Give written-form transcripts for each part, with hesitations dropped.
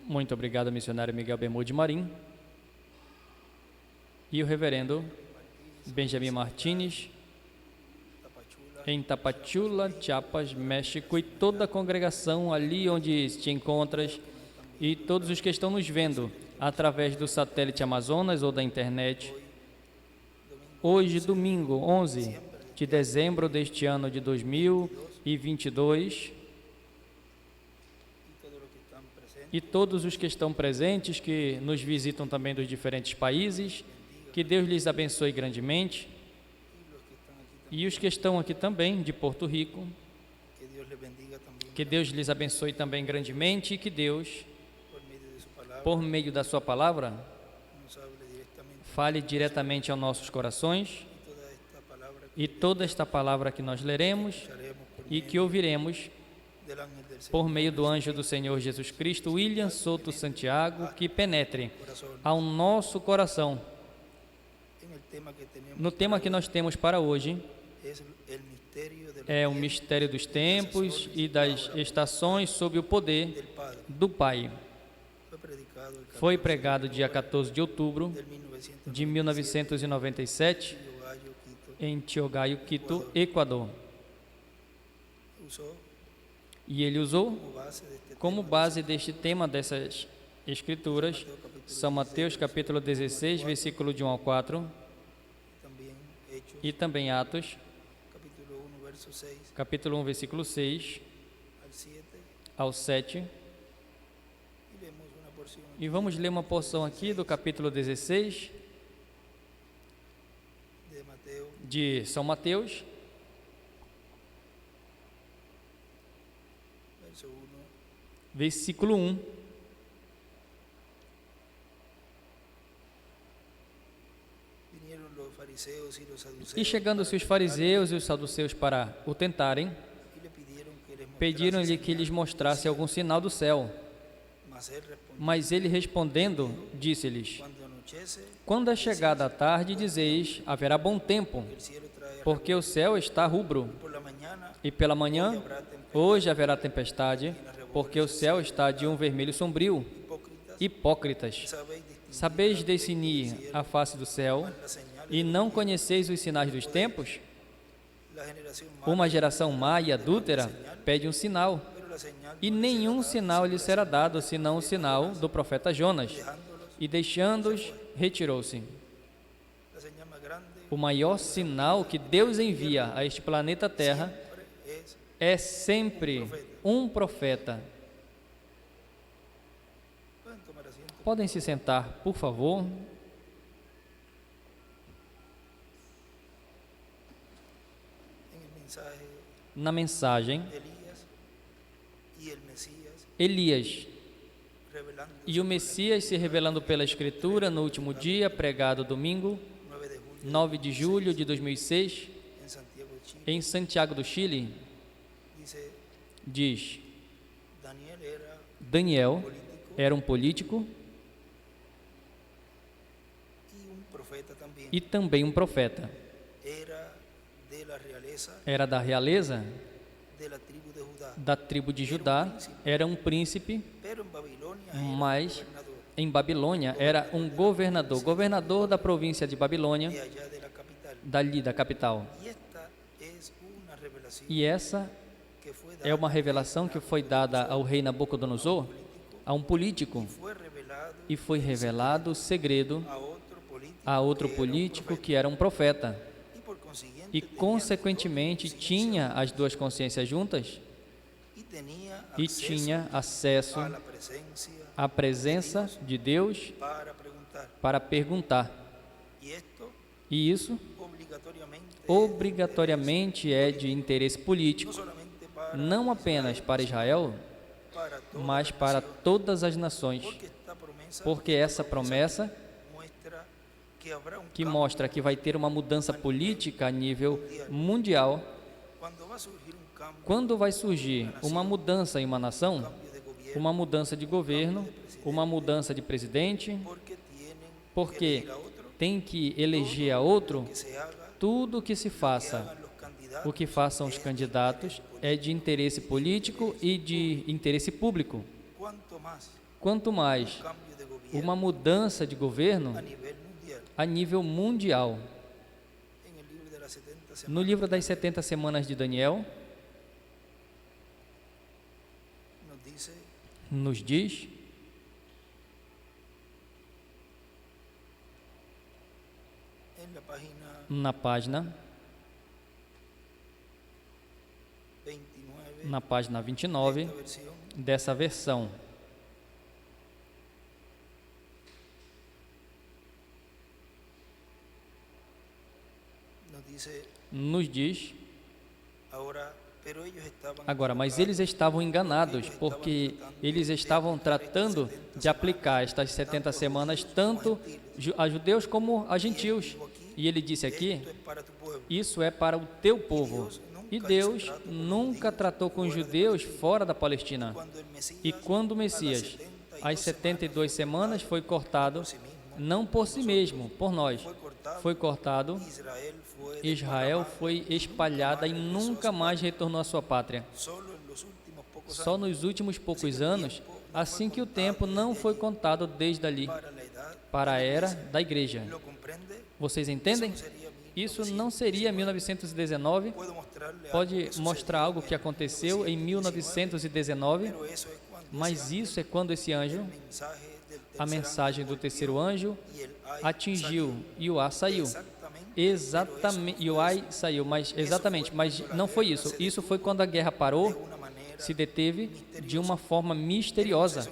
Muito obrigado, missionário Miguel Bemud Marim. E o reverendo Benjamin Martínez, em Tapachula, Chiapas, México, e toda a congregação ali onde te encontras, e todos os que estão nos vendo através do satélite Amazonas ou da internet. Hoje, domingo 11 de dezembro deste ano de 2022, e todos os que estão presentes, que nos visitam também dos diferentes países, que Deus lhes abençoe grandemente. E os que estão aqui também, de Porto Rico, que Deus lhes abençoe também grandemente, e que Deus, por meio da sua palavra, fale diretamente aos nossos corações, e toda esta palavra que nós leremos e que ouviremos por meio do anjo do Senhor Jesus Cristo, William Souto Santiago, que penetre ao nosso coração. No tema que nós temos para hoje, é o mistério dos tempos e das estações sob o poder do Pai. Foi pregado dia 14 de outubro de 1997 em Tiogayo, Quito, Equador. E ele usou como base deste tema dessas escrituras São Mateus capítulo 16, versículo de 1 ao 4, e também Atos capítulo 1, versículo 6 ao 7. E vamos ler uma porção aqui do capítulo 16 de São Mateus, versículo 1. E chegando-se os fariseus e os saduceus para o tentarem, pediram-lhe que lhes mostrasse algum sinal do céu. Mas ele respondendo, disse-lhes: quando é chegada a tarde, dizeis, haverá bom tempo, porque o céu está rubro. E pela manhã, hoje haverá tempestade, porque o céu está de um vermelho sombrio. Hipócritas, sabeis discernir a face do céu, e não conheceis os sinais dos tempos? Uma geração má e adúltera pede um sinal, e nenhum sinal lhe será dado, senão o sinal do profeta Jonas. E deixando-os, retirou-se. O maior sinal que Deus envia a este planeta Terra é sempre um profeta. Podem se sentar, por favor. Na mensagem, Elias e o Messias se revelando pela Escritura no último dia, pregado domingo, 9 de julho de 2006, em Santiago do Chile. Diz: Daniel era um político e também um profeta. Era da realeza da tribo de Judá, era um príncipe, mas em Babilônia era um governador da província de Babilônia, dali da capital. E essa é uma revelação que foi dada ao rei Nabucodonosor, a um político, e foi revelado o segredo a outro político que era um profeta, e consequentemente tinha as duas consciências juntas e tinha acesso à presença de Deus para perguntar. E isso obrigatoriamente é de interesse político, não apenas para Israel, mas para todas as nações, porque essa promessa que mostra que vai ter uma mudança política a nível mundial. Quando vai surgir uma mudança em uma nação, uma mudança de governo, uma mudança de presidente, porque tem que eleger a outro, tudo o que se faça, o que façam os candidatos, é de interesse político e de interesse público. quanto mais uma mudança de governo a nível mundial. No livro das 70 semanas de Daniel, nos diz na página 29 dessa versão. Nos diz: agora, mas eles estavam enganados, porque eles estavam tratando de aplicar estas 70 semanas tanto a judeus como a gentios. E ele disse aqui: isso é para o teu povo. E Deus nunca tratou com os judeus fora da Palestina. E quando o Messias, as 72 semanas, foi cortado, não por si mesmo, por nós, foi cortado, Israel foi espalhada e nunca mais retornou à sua pátria. Só nos últimos poucos anos, assim que o tempo não foi contado desde ali para a era da igreja. Vocês entendem? Isso não seria 1919? Pode mostrar algo que aconteceu em 1919? Mas isso é quando esse anjo, a mensagem do terceiro anjo, atingiu e o ar saiu. Exatamente, e o ar saiu, mas não foi isso. Isso foi quando a guerra parou, se deteve de uma forma misteriosa.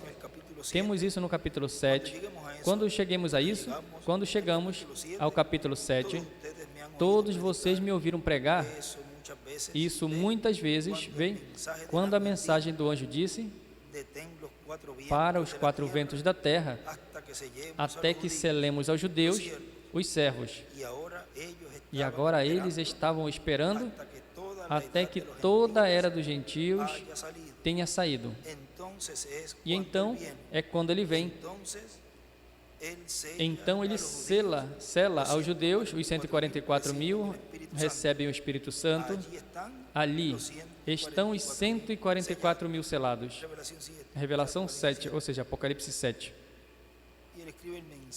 Temos isso no capítulo 7. Quando chegamos ao capítulo 7, todos vocês me ouviram pregar isso muitas vezes, quando a mensagem do anjo disse: para os 4 ventos da terra, até que selemos aos judeus os servos. E agora eles estavam esperando até que toda a era dos gentios tenha saído. E então é quando ele vem. Então ele sela aos judeus, os 144 mil recebem o Espírito Santo. Ali estão os 144 mil selados. Revelação 7, ou seja, Apocalipse 7.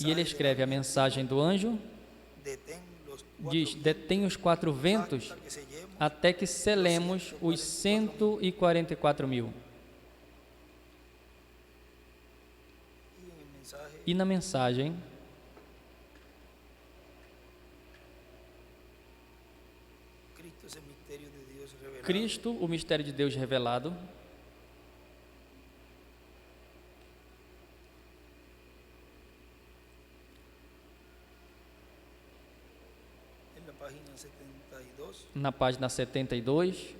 E ele escreve a mensagem do anjo, diz: detém os 4 ventos até que selemos os 144 mil. E na mensagem, Cristo, o mistério de Deus revelado, na página 72,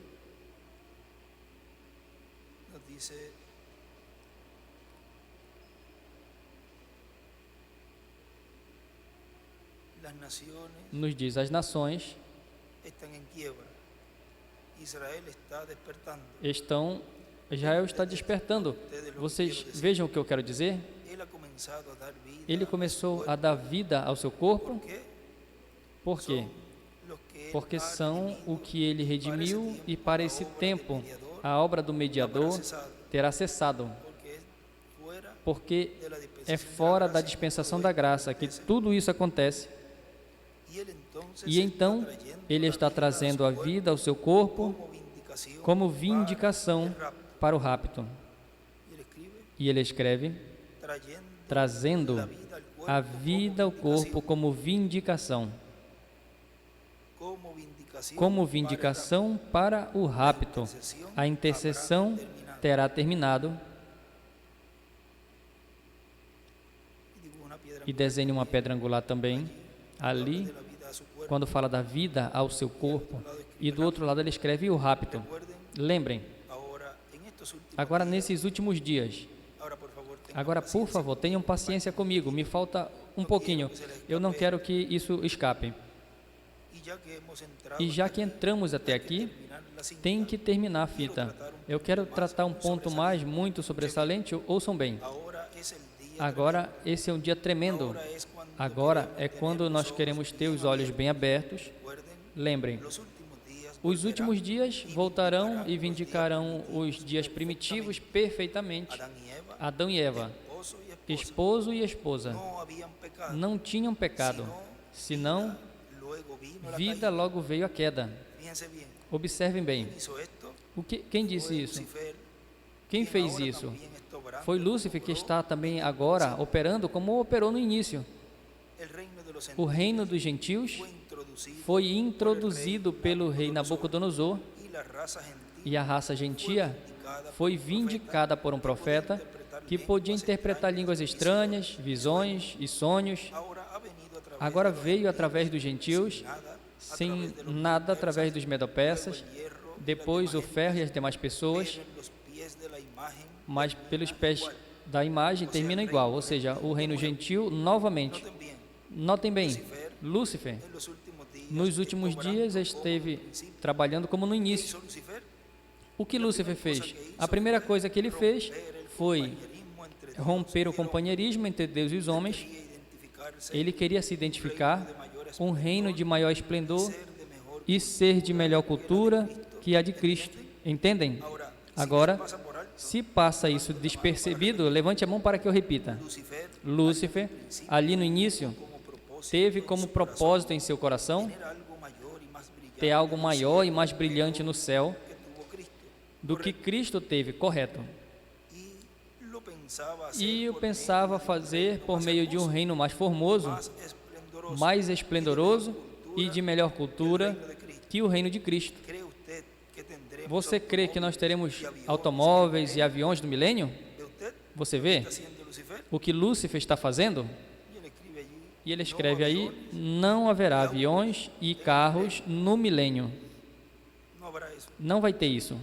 nos diz: as nações Israel está despertando. Vocês vejam o que eu quero dizer? Ele começou a dar vida ao seu corpo. Por quê? Porque são o que ele redimiu, e para esse tempo a obra do mediador terá cessado. Porque é fora da dispensação da graça que tudo isso acontece. E então ele está trazendo a vida ao seu corpo como vindicação para o rapto. E ele escreve: trazendo a vida ao corpo como vindicação. Como vindicação para o rapto. A intercessão terá terminado. E desenhe uma pedra angular também, ali, quando fala da vida ao seu corpo. E do outro lado ele escreve o rapto. Lembrem, agora nesses últimos dias, agora por favor, tenham paciência comigo, me falta um pouquinho, eu não quero que isso escape. E já que entramos até aqui, tem que terminar a fita. Eu quero tratar um ponto muito sobressalente, ouçam bem. Agora, esse é um dia tremendo. Agora é quando nós queremos ter os olhos bem abertos. Lembrem, Os últimos dias voltarão e vindicarão os dias primitivos perfeitamente. Adão e Eva, esposo e esposa, não tinham pecado, senão vida, logo veio a queda. Observem bem. Quem disse isso? Quem fez isso? Foi Lúcifer, que está também agora operando como operou no início. O reino dos gentios foi introduzido pelo rei Nabucodonosor e a raça gentia foi vindicada por um profeta que podia interpretar línguas estranhas, visões e sonhos. Agora veio através dos gentios, sem nada através dos medo-persas, depois o ferro e as demais pessoas, mas pelos pés da imagem termina igual, ou seja, o reino gentil novamente. Notem bem, Lúcifer, nos últimos dias esteve trabalhando como no início. O que Lúcifer fez? A primeira coisa que ele fez foi romper o companheirismo entre Deus e os homens. Ele queria se identificar, um reino de maior esplendor e ser de melhor cultura que a de Cristo. Entendem? Agora, se passa isso despercebido, levante a mão para que eu repita. Lúcifer, ali no início, teve como propósito em seu coração ter algo maior e mais brilhante no céu do que Cristo teve, correto? E eu pensava fazer por meio de um reino mais formoso, mais esplendoroso e de melhor cultura que o reino de Cristo. Você crê que nós teremos automóveis e aviões do milênio? Você vê o que Lúcifer está fazendo? E ele escreve aí, não haverá aviões e carros no milênio. Não vai ter isso.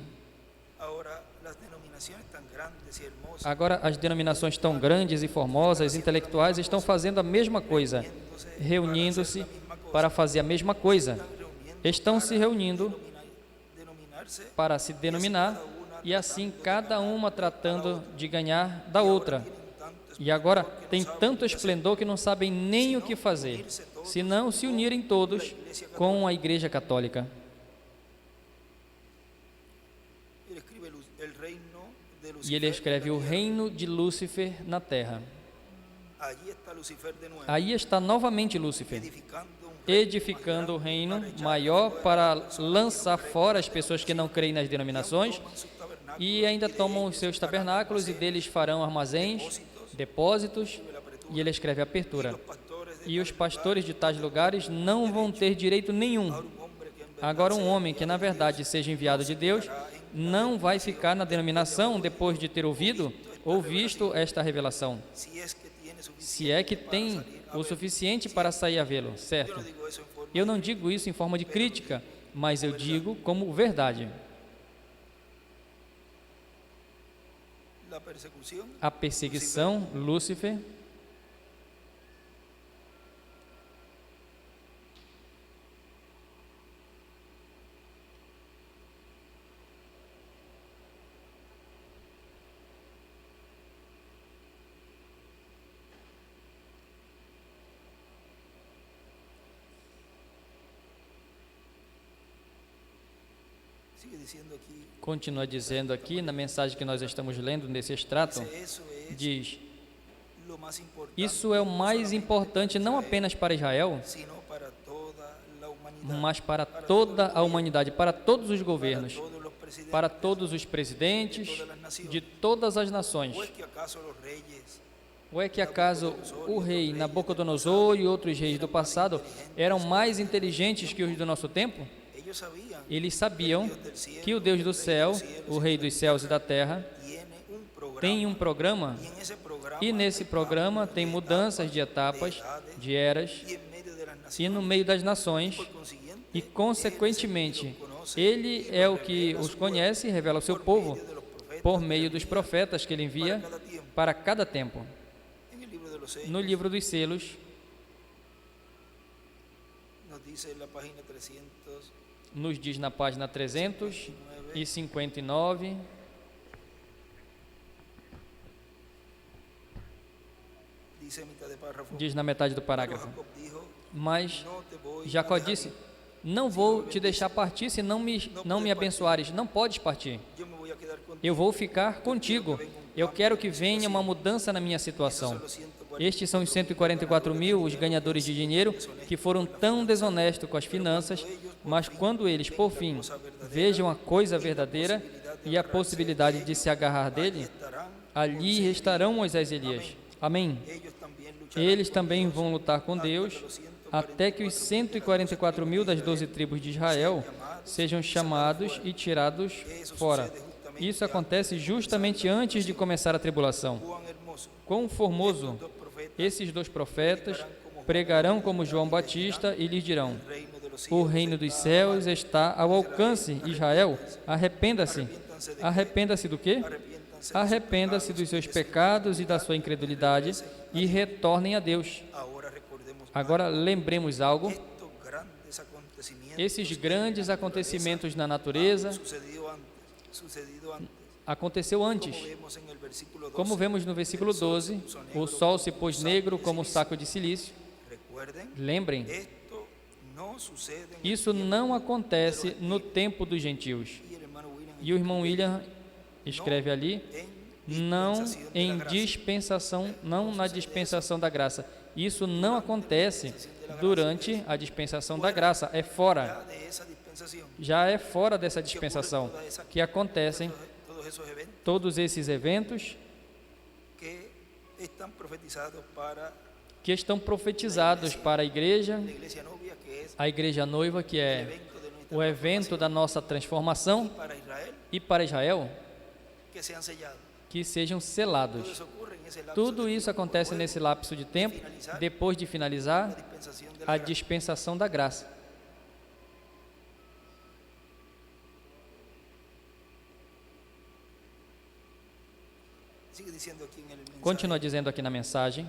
Agora, as denominações tão grandes e formosas, intelectuais, estão fazendo a mesma coisa, reunindo-se para fazer a mesma coisa. Estão se reunindo para se denominar e assim cada uma tratando de ganhar da outra. E agora tem tanto esplendor que não sabem nem o que fazer, se não se unirem todos com a Igreja Católica. E ele escreve o reino de Lúcifer na terra. Aí está novamente Lúcifer, edificando o reino maior para lançar fora as pessoas que não creem nas denominações e ainda tomam os seus tabernáculos e deles farão armazéns, depósitos, e ele escreve apertura. E os pastores de tais lugares não vão ter direito nenhum. Agora, um homem que na verdade seja enviado de Deus não vai ficar na denominação depois de ter ouvido ou visto esta revelação, se é que tem o suficiente para sair a vê-lo, certo? Eu não digo isso em forma de crítica, mas eu digo como verdade. A perseguição, Lúcifer, continua dizendo aqui na mensagem que nós estamos lendo nesse extrato, diz: isso é o mais importante não apenas para Israel, mas para toda a humanidade, para todos os governos, para todos os presidentes de todas as nações. Ou é que acaso o rei Nabucodonosor e outros reis do passado eram mais inteligentes que os do nosso tempo? Eles sabiam que o Deus do céu, o Rei dos céus e da terra, tem um programa, e nesse programa tem mudanças de etapas, de eras, e no meio das nações, e consequentemente, Ele é o que os conhece e revela ao seu povo, por meio dos profetas que Ele envia para cada tempo. No livro dos selos, nos diz na página 359, diz na metade do parágrafo: mas Jacó disse: não vou te deixar partir se não me abençoares. Não podes partir. Eu vou ficar contigo. Eu quero que venha uma mudança na minha situação. Estes são os 144 mil, os ganhadores de dinheiro, que foram tão desonestos com as finanças, mas quando eles, por fim, vejam a coisa verdadeira e a possibilidade de se agarrar dele, ali estarão Moisés e Elias. Amém. Eles também vão lutar com Deus até que os 144 mil das 12 tribos de Israel sejam chamados e tirados fora. Isso acontece justamente antes de começar a tribulação. Quão formoso! Esses dois profetas pregarão como João Batista e lhes dirão: o reino dos céus está ao alcance. Israel, arrependa-se. Arrependa-se do quê? Arrependa-se dos seus pecados e da sua incredulidade e retornem a Deus. Agora lembremos algo. Esses grandes acontecimentos na natureza aconteceu antes. Como vemos no versículo 12, o sol se pôs negro como um saco de silício. Lembrem, isso não acontece no tempo dos gentios. E o irmão William escreve ali, não em dispensação, não na dispensação da graça. Isso não acontece durante a dispensação da graça, é fora. Já é fora dessa dispensação que acontecem todos esses eventos que estão profetizados para a igreja noiva, que é o evento da nossa transformação, e para Israel, que sejam selados. Tudo isso acontece nesse lapso de tempo, depois de finalizar a dispensação da graça. Continua dizendo aqui na mensagem,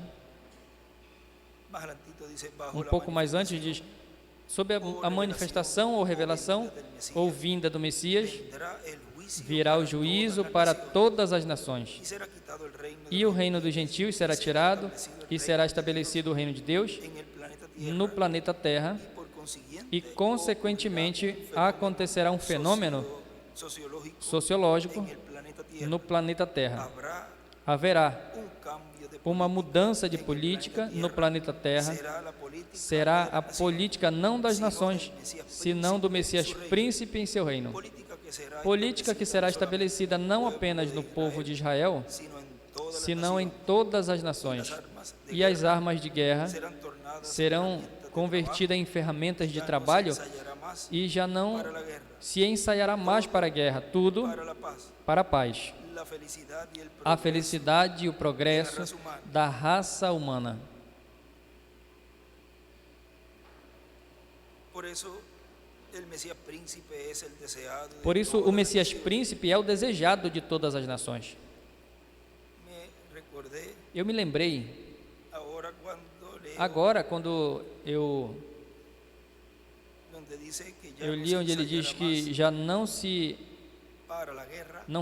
um pouco mais antes, diz, sobre a manifestação ou revelação ou vinda do Messias, virá o juízo para todas as nações, e o reino dos gentios será tirado, e será estabelecido o reino de Deus no planeta Terra, e consequentemente acontecerá um fenômeno sociológico no planeta Terra. Haverá uma mudança de política no planeta Terra. Será a política não das nações, senão do Messias príncipe em seu reino. Política que será estabelecida não apenas no povo de Israel, senão em todas as nações. E as armas de guerra serão convertidas em ferramentas de trabalho e já não se ensaiará mais para a guerra, tudo para a paz. A felicidade e o progresso da raça humana. Por isso, o Messias Príncipe é o desejado de todas as nações. Eu me lembrei, agora, quando eu li onde ele diz que já não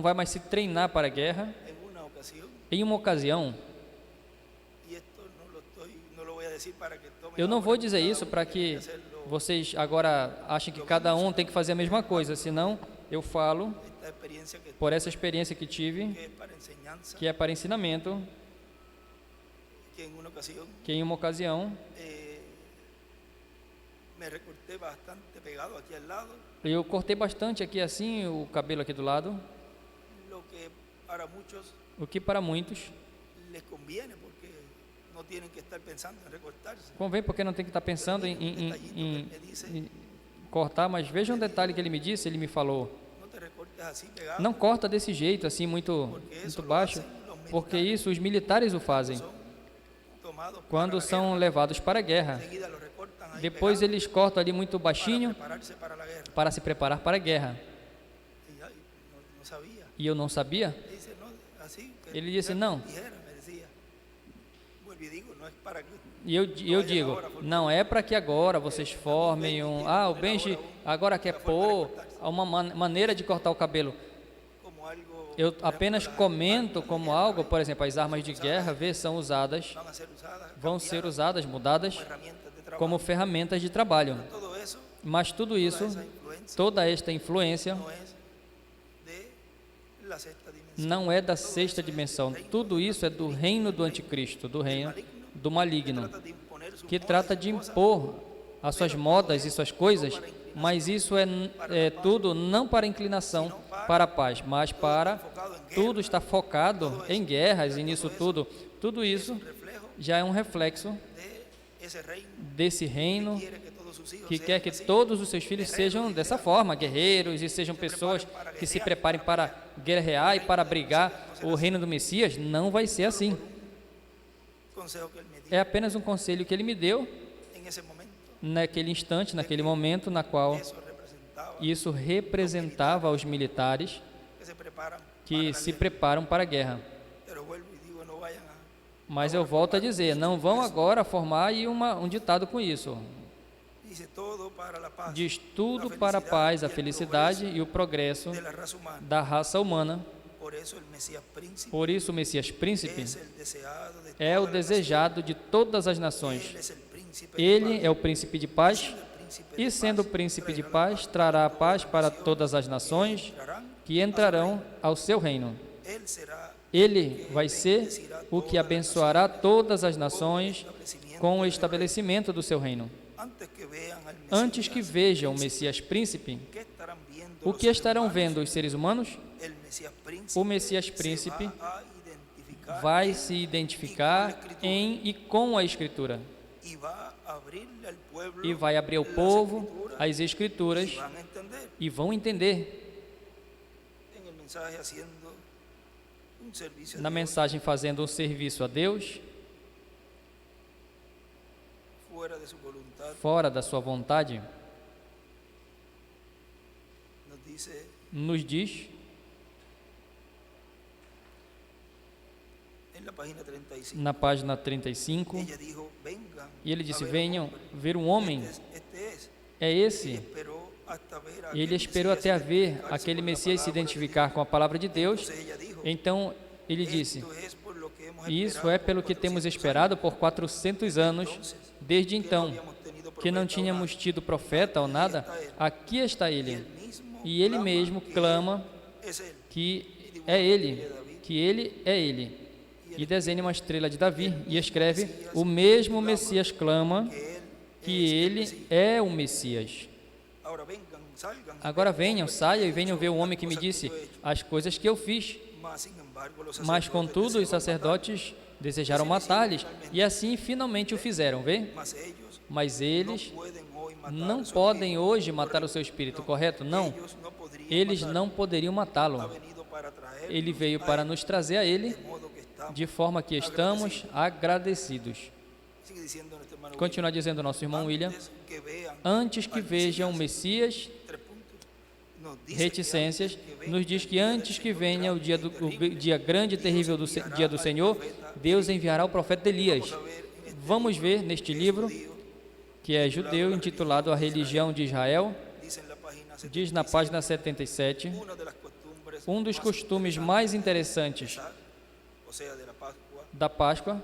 vai mais se treinar para a guerra. Em uma ocasião, eu não vou dizer isso para que vocês agora achem que cada um tem que fazer a mesma coisa, senão eu falo por essa experiência que tive, que é para ensinamento, que em uma ocasião eu cortei bastante aqui assim o cabelo aqui do lado, o que para muitos convém, porque não tem que estar pensando em cortar. Mas veja um detalhe que ele me disse. Ele me falou: não corta desse jeito assim muito baixo, porque isso os militares o fazem quando são levados para a guerra. Depois eles cortam ali muito baixinho para se preparar para a guerra. E eu não sabia. Ele disse: não. E eu digo: não é para que agora vocês formem o Benji agora quer pôr uma maneira de cortar o cabelo. Eu apenas comento como algo, por exemplo, as armas de guerra vão ser usadas, mudadas como ferramentas de trabalho. Mas tudo isso, toda esta influência, não é da sexta dimensão. Tudo isso é do reino do anticristo, do reino do maligno, que trata de impor as suas modas e suas coisas, mas isso é tudo não para inclinação para a paz, mas para tudo está focado em guerras e nisso tudo. Tudo isso já é um reflexo desse reino que quer que todos os seus filhos sejam dessa forma, guerreiros, e sejam pessoas que se preparem para guerrear e para brigar. O reino do Messias não vai ser assim. É apenas um conselho que ele me deu naquele instante, naquele momento na qual isso representava os militares que se preparam para a guerra. Mas eu volto a dizer, não vão agora formar aí um ditado com isso. Diz tudo para a paz, a felicidade e o progresso da raça humana. Por isso o Messias Príncipe é o desejado de todas as nações. Ele é o príncipe de paz, e sendo o príncipe de paz, trará a paz para todas as nações que entrarão ao seu reino. Ele vai ser o que abençoará todas as nações com o estabelecimento do seu reino. Antes que vejam o Messias Príncipe, o que estarão vendo os seres humanos? O Messias Príncipe vai se identificar em e com a Escritura. E vai abrir ao povo as Escrituras e vão entender. Na mensagem fazendo um serviço a Deus, fora da sua vontade, nos diz, na página 35, e ele disse, venham ver um homem, é esse. Ele esperou até ver aquele Messias se identificar com a palavra de Deus. Então ele disse, isso é pelo que temos esperado por 400 anos, desde então, que não tínhamos tido profeta ou nada, aqui está ele. E ele mesmo clama que é ele, que ele é ele. E desenha uma estrela de Davi e escreve, o mesmo Messias clama que ele é o Messias. Agora venham, saiam e venham ver o homem que me disse as coisas que eu fiz. Mas contudo os sacerdotes desejaram matar-lhes, e assim finalmente o fizeram, vê? Mas eles não podem hoje matar o seu espírito, correto? Não. Eles não poderiam matá-lo. Ele veio para nos trazer a ele, de forma que estamos agradecidos. Continua dizendo o nosso irmão William, antes que vejam o Messias, reticências, nos diz que antes que venha o dia grande e terrível dia do Senhor, Deus enviará o profeta Elias. Vamos ver neste livro, que é judeu, intitulado A Religião de Israel, diz na página 77, um dos costumes mais interessantes da Páscoa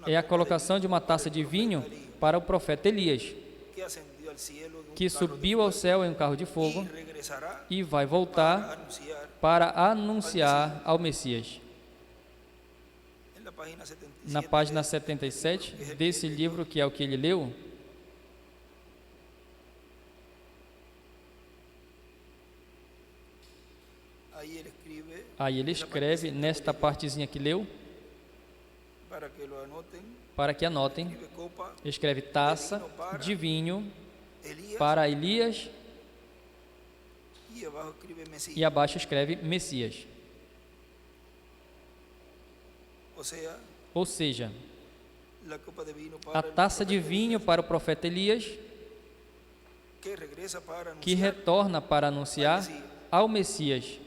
é a colocação de uma taça de vinho para o profeta Elias, que subiu ao céu em um carro de fogo e vai voltar para anunciar ao Messias. Na página 77 desse livro, que é o que ele leu, aí ele escreve nesta partezinha que leu, para que anotem, escreve taça de vinho para Elias e abaixo escreve Messias. Ou seja, a taça de vinho para o profeta Elias, que retorna para anunciar ao Messias.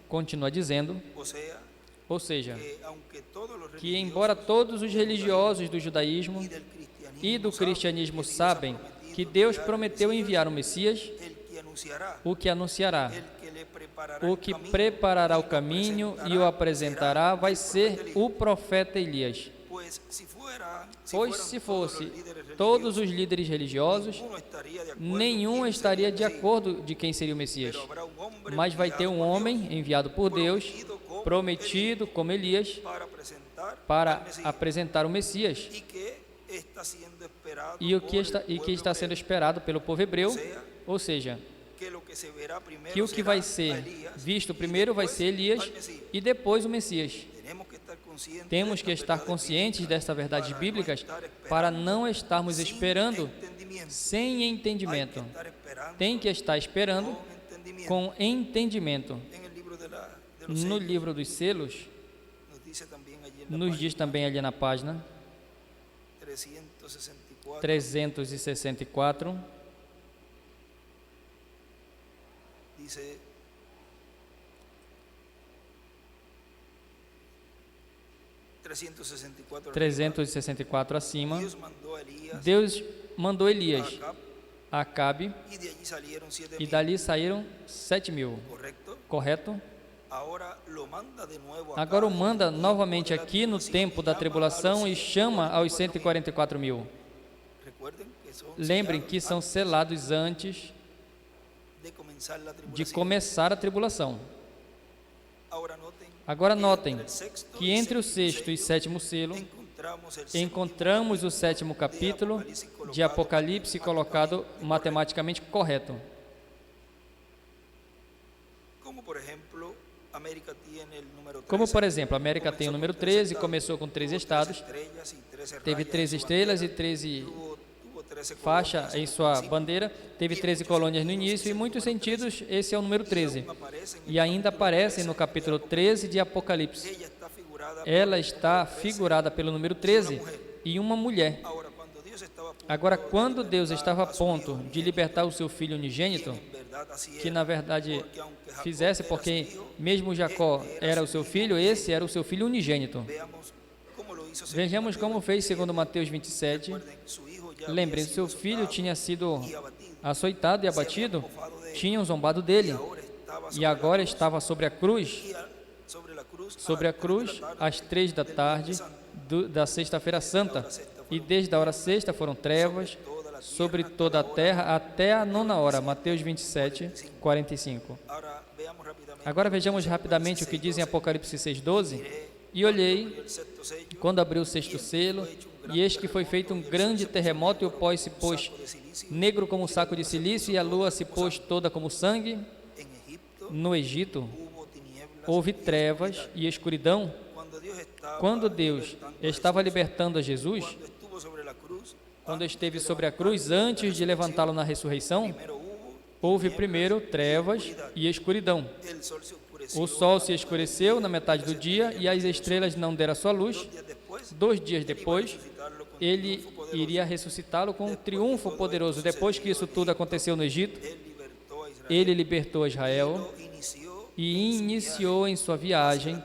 Continua dizendo, ou seja, que embora todos os religiosos do judaísmo e do cristianismo sabem que Deus prometeu enviar o Messias, o que anunciará, o que preparará o caminho e o apresentará vai ser o profeta Elias. Pois se fosse todos os líderes religiosos, nenhum estaria de acordo de quem seria o Messias. Mas vai ter um homem enviado por Deus, prometido como Elias, para apresentar o Messias, e que está sendo esperado pelo povo hebreu, ou seja, que o que vai ser visto primeiro vai ser Elias e depois o Messias. Temos que estar conscientes dessas verdades bíblicas para não estarmos esperando sem entendimento. Tem que estar esperando com entendimento. No livro dos selos, nos diz também ali na página 364, dice 364 acima, Deus mandou Elias a Acabe, e dali saíram 7.000, correto? Agora o manda novamente aqui no tempo da tribulação e chama aos 144.000. Lembrem que são selados antes de começar a tribulação. Agora notem que entre o sexto e sétimo selo encontramos o sétimo capítulo de Apocalipse colocado matematicamente correto. Como, por exemplo, a América tem o número 13, começou com 13 estados, teve 13 estrelas e 13 faixas em sua bandeira, teve 13 colônias no início, e em muitos sentidos esse é o número 13. E ainda aparece no capítulo 13 de Apocalipse. Ela está figurada pelo número 13 e uma mulher. Agora, quando Deus estava a ponto de libertar o seu filho unigênito, que na verdade fizesse, porque mesmo Jacó era o seu filho, esse era o seu filho unigênito. Vejamos como fez segundo Mateus 27. Lembrem, seu filho tinha sido açoitado e abatido, tinham zombado dele, e agora estava sobre a cruz, às 3 da tarde da sexta-feira santa, e desde a hora sexta foram trevas sobre toda a terra até a 9ª hora, Mateus 27, 45. Agora vejamos rapidamente o que diz em Apocalipse 6:12. E olhei, quando abriu o sexto selo, e eis que foi feito um grande terremoto, e o pó se pôs negro como um saco de silício, e a lua se pôs toda como sangue. No Egito houve trevas e escuridão. Quando Deus estava libertando a Jesus, quando esteve sobre a cruz, antes de levantá-lo na ressurreição, houve primeiro trevas e escuridão. O sol se escureceu na metade do dia e as estrelas não deram a sua luz. 2 dias depois, ele iria ressuscitá-lo com um triunfo poderoso. Depois que isso tudo aconteceu no Egito, ele libertou Israel e iniciou em sua viagem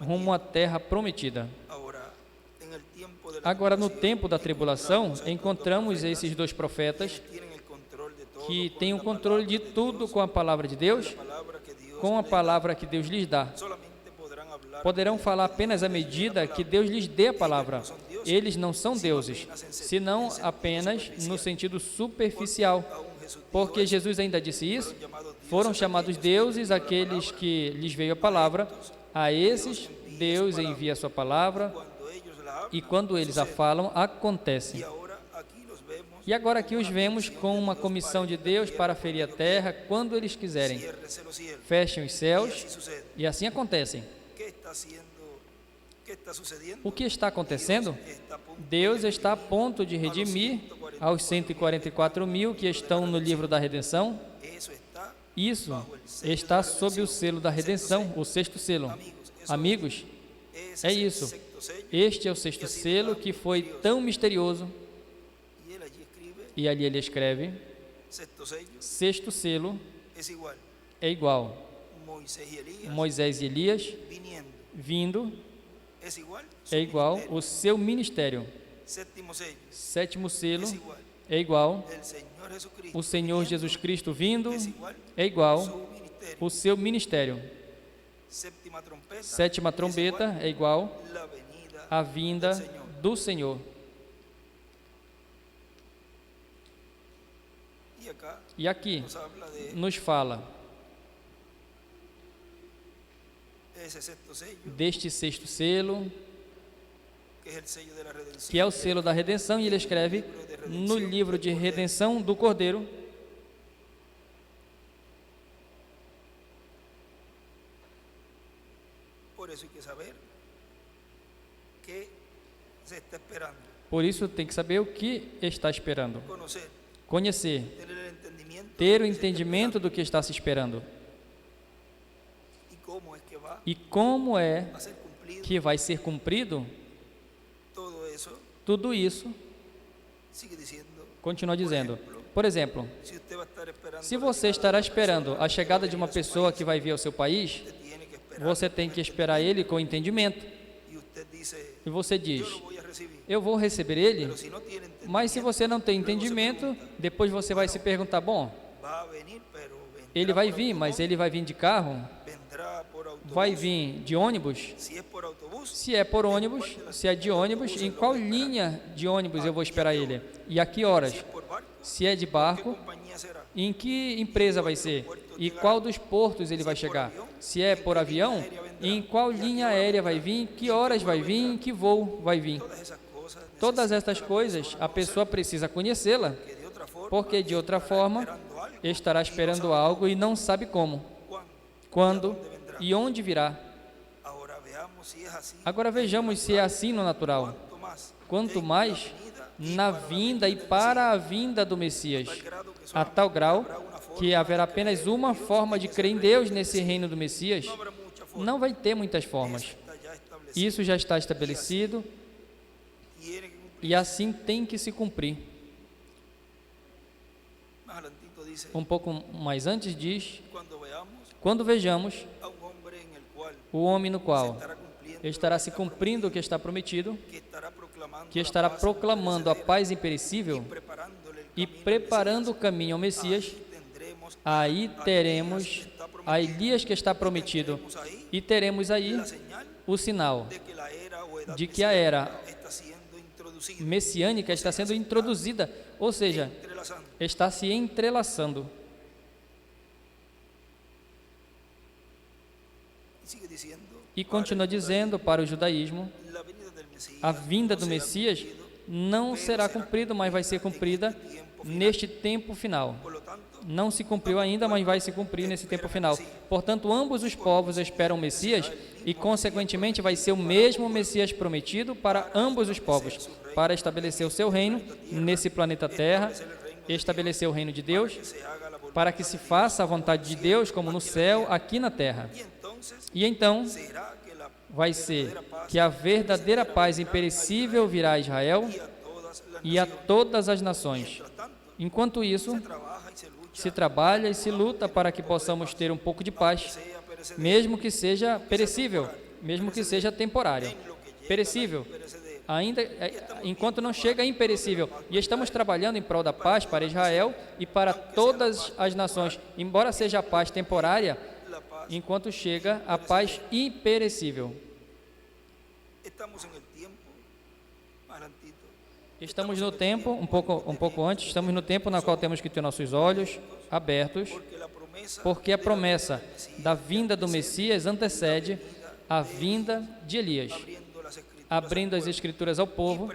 rumo à terra prometida. Agora, no tempo da tribulação, encontramos esses 2 profetas que têm o controle de tudo com a palavra de Deus, com a palavra que Deus lhes dá. Poderão falar apenas à medida que Deus lhes dê a palavra. Eles não são deuses, senão apenas no sentido superficial, porque Jesus ainda disse isso. Foram chamados deuses aqueles que lhes veio a palavra. A esses, Deus envia a sua palavra, e quando eles a falam, acontece. E agora aqui os vemos com uma comissão de Deus para ferir a terra quando eles quiserem. Fechem os céus, e assim acontecem. O que está acontecendo? Deus está a ponto de redimir aos 144.000 que estão no livro da redenção. Isso está sob o selo da redenção, o sexto selo. Amigos, é isso. Este é o sexto selo que foi tão misterioso. E ali ele escreve: sexto selo é igual. Moisés e Elias vindo é igual o seu ministério. Sétimo selo é igual. O Senhor Jesus Cristo vindo é igual o seu ministério. Sétima trombeta é igual à vinda do Senhor. E aqui nos fala deste sexto selo, que é o selo da redenção, e ele escreve no livro de redenção do Cordeiro. Por isso tem que saber o que está esperando. Conhecer, ter o entendimento do que está se esperando. E como é que vai ser cumprido? Tudo isso, continua dizendo. Por exemplo, se você estará esperando a chegada de uma pessoa que vai vir ao seu país, você tem que esperar ele com entendimento. E você diz, eu vou receber ele, mas se você não tem entendimento, depois você vai se perguntar, bom, ele vai vir, mas ele vai vir de carro? Vai vir de ônibus? Se é por ônibus, se é de ônibus, em qual linha de ônibus eu vou esperar ele? E a que horas? Se é de barco, em que empresa vai ser? E qual dos portos ele vai chegar? Se é por avião, em qual linha aérea vai vir? Que horas vai vir? Em que voo vai vir? Todas estas coisas a pessoa precisa conhecê-la, porque de outra forma estará esperando algo e não sabe como, quando e onde virá. Agora vejamos se é assim no natural. Quanto mais na vinda e para a vinda do Messias, a tal grau que haverá apenas uma forma de crer em Deus nesse reino do Messias, não vai ter muitas formas. Isso já está estabelecido e assim tem que se cumprir. Um pouco mais antes diz, quando vejamos o homem no qual estará se cumprindo o que está prometido, que estará proclamando a paz imperecível e preparando o caminho ao Messias, aí teremos a Elias que está prometido e teremos aí o sinal de que a era messiânica está sendo introduzida, ou seja, está se entrelaçando. E continua dizendo para o judaísmo, a vinda do Messias não será cumprida, mas vai ser cumprida neste tempo final. Não se cumpriu ainda, mas vai se cumprir nesse tempo final. Portanto, ambos os povos esperam o Messias e, consequentemente, vai ser o mesmo Messias prometido para ambos os povos, para estabelecer o seu reino nesse planeta Terra, estabelecer o reino de Deus, para que se faça a vontade de Deus, como no céu, aqui na terra. E então, vai ser que a verdadeira paz imperecível virá a Israel e a todas as nações. Enquanto isso, se trabalha e se luta para que possamos ter um pouco de paz, mesmo que seja perecível, mesmo que seja temporário. Perecível, ainda enquanto não chega imperecível. E estamos trabalhando em prol da paz para Israel e para todas as nações, embora seja a paz temporária, enquanto chega a paz imperecível. Estamos no tempo, um pouco antes, estamos no tempo na qual temos que ter nossos olhos abertos, porque a promessa da vinda do Messias antecede a vinda de Elias, abrindo as Escrituras ao povo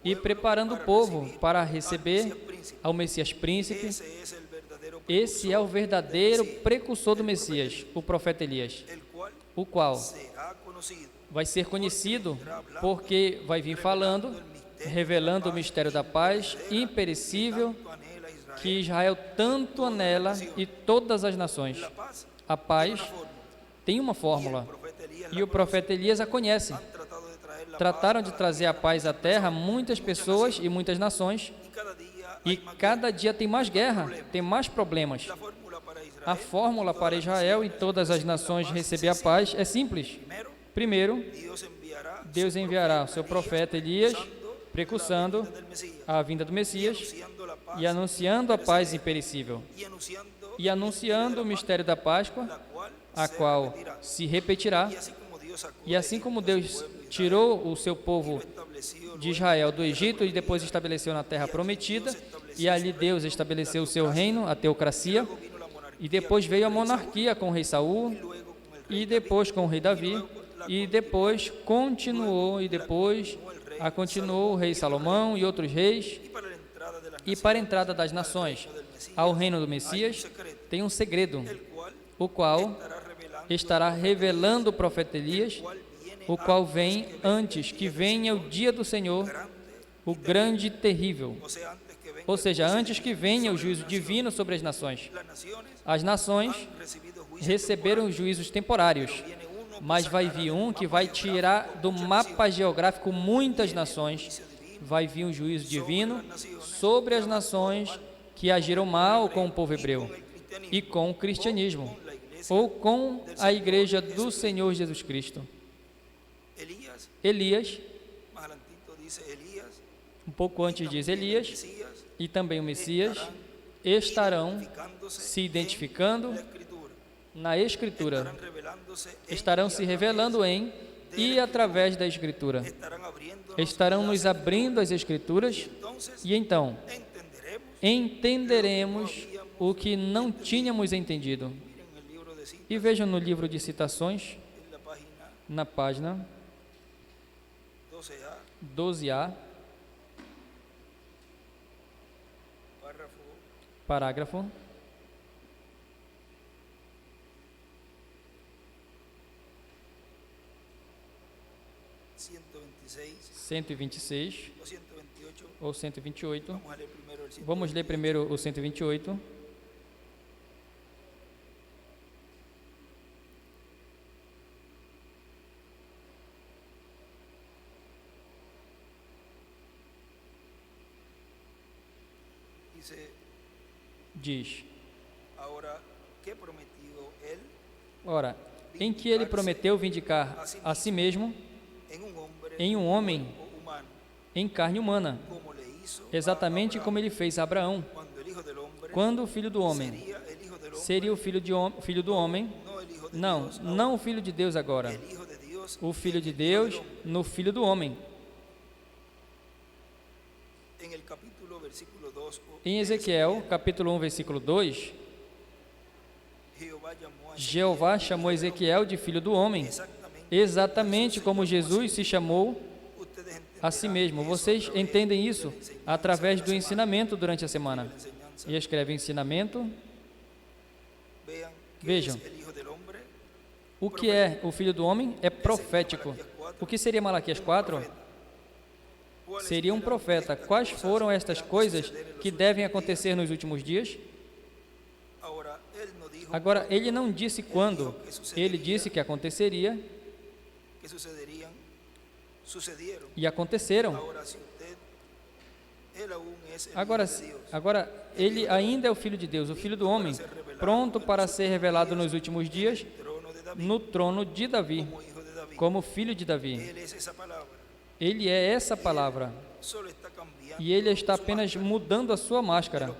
e preparando o povo para receber ao Messias príncipe. Esse é o verdadeiro precursor do Messias, o profeta Elias, o qual vai ser conhecido porque vai vir falando, revelando o mistério da paz imperecível que Israel tanto anela e todas as nações. A paz tem uma fórmula e o profeta Elias a conhece. Trataram de trazer a paz à terra muitas pessoas e muitas nações, e cada dia tem mais guerra, tem mais problemas. A fórmula para Israel e todas as nações receber a paz é simples. Primeiro, Deus enviará o seu profeta Elias, precursando a vinda do Messias e anunciando a paz imperecível e anunciando o mistério da Páscoa, a qual se repetirá. E assim como Deus tirou o seu povo de Israel do Egito e depois estabeleceu na terra prometida, e ali Deus estabeleceu o seu reino, a teocracia, e depois veio a monarquia com o rei Saul, e depois com o rei Davi, e depois continuou o rei Salomão e outros reis. E para a entrada das nações ao reino do Messias, tem um segredo, o qual estará revelando o profeta Elias, o qual vem antes que venha o dia do Senhor, o grande e terrível. Ou seja, antes que venha o juízo divino sobre as nações. As nações receberam juízos temporários, mas vai vir um que vai tirar do mapa geográfico muitas nações. Vai vir um juízo divino sobre as nações que agiram mal com o povo hebreu e com o cristianismo, ou com a igreja do Senhor Jesus Cristo. Elias, um pouco antes diz Elias, e também o Messias, estarão se identificando na Escritura, estarão se revelando em e através da Escritura, estarão nos abrindo as Escrituras, e então entenderemos o que não tínhamos entendido. E vejam no livro de citações, na página 12A, parágrafo 126 ou 128. Vamos ler primeiro o 128. Diz: ora, em que ele prometeu vindicar a si mesmo em um homem em carne humana, exatamente como ele fez a Abraão, quando o filho do homem seria o filho do homem, não o filho de Deus agora, o filho de Deus no filho do homem. Em Ezequiel, capítulo 1, versículo 2, Jeová chamou Ezequiel de filho do homem, exatamente como Jesus se chamou a si mesmo. Vocês entendem isso através do ensinamento durante a semana. E escreve ensinamento. Vejam, o que é o filho do homem é profético. O que seria Malaquias 4? Seria um profeta. Quais foram estas coisas que devem acontecer nos últimos dias? Agora, ele não disse quando, ele disse que aconteceria e aconteceram. Agora, ele ainda é o Filho de Deus, o Filho do homem, pronto para ser revelado nos últimos dias no trono de Davi, como filho de Davi. Ele é essa palavra, e ele está apenas mudando a sua máscara,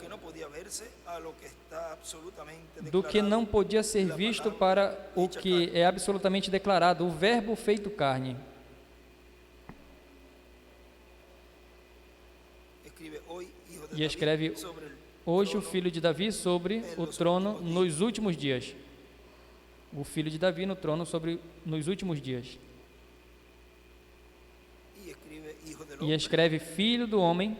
do que não podia ser visto para o que é absolutamente declarado, o verbo feito carne. E escreve: hoje o filho de Davi sobre o trono nos últimos dias. O filho de Davi no trono nos últimos dias. E escreve filho do homem,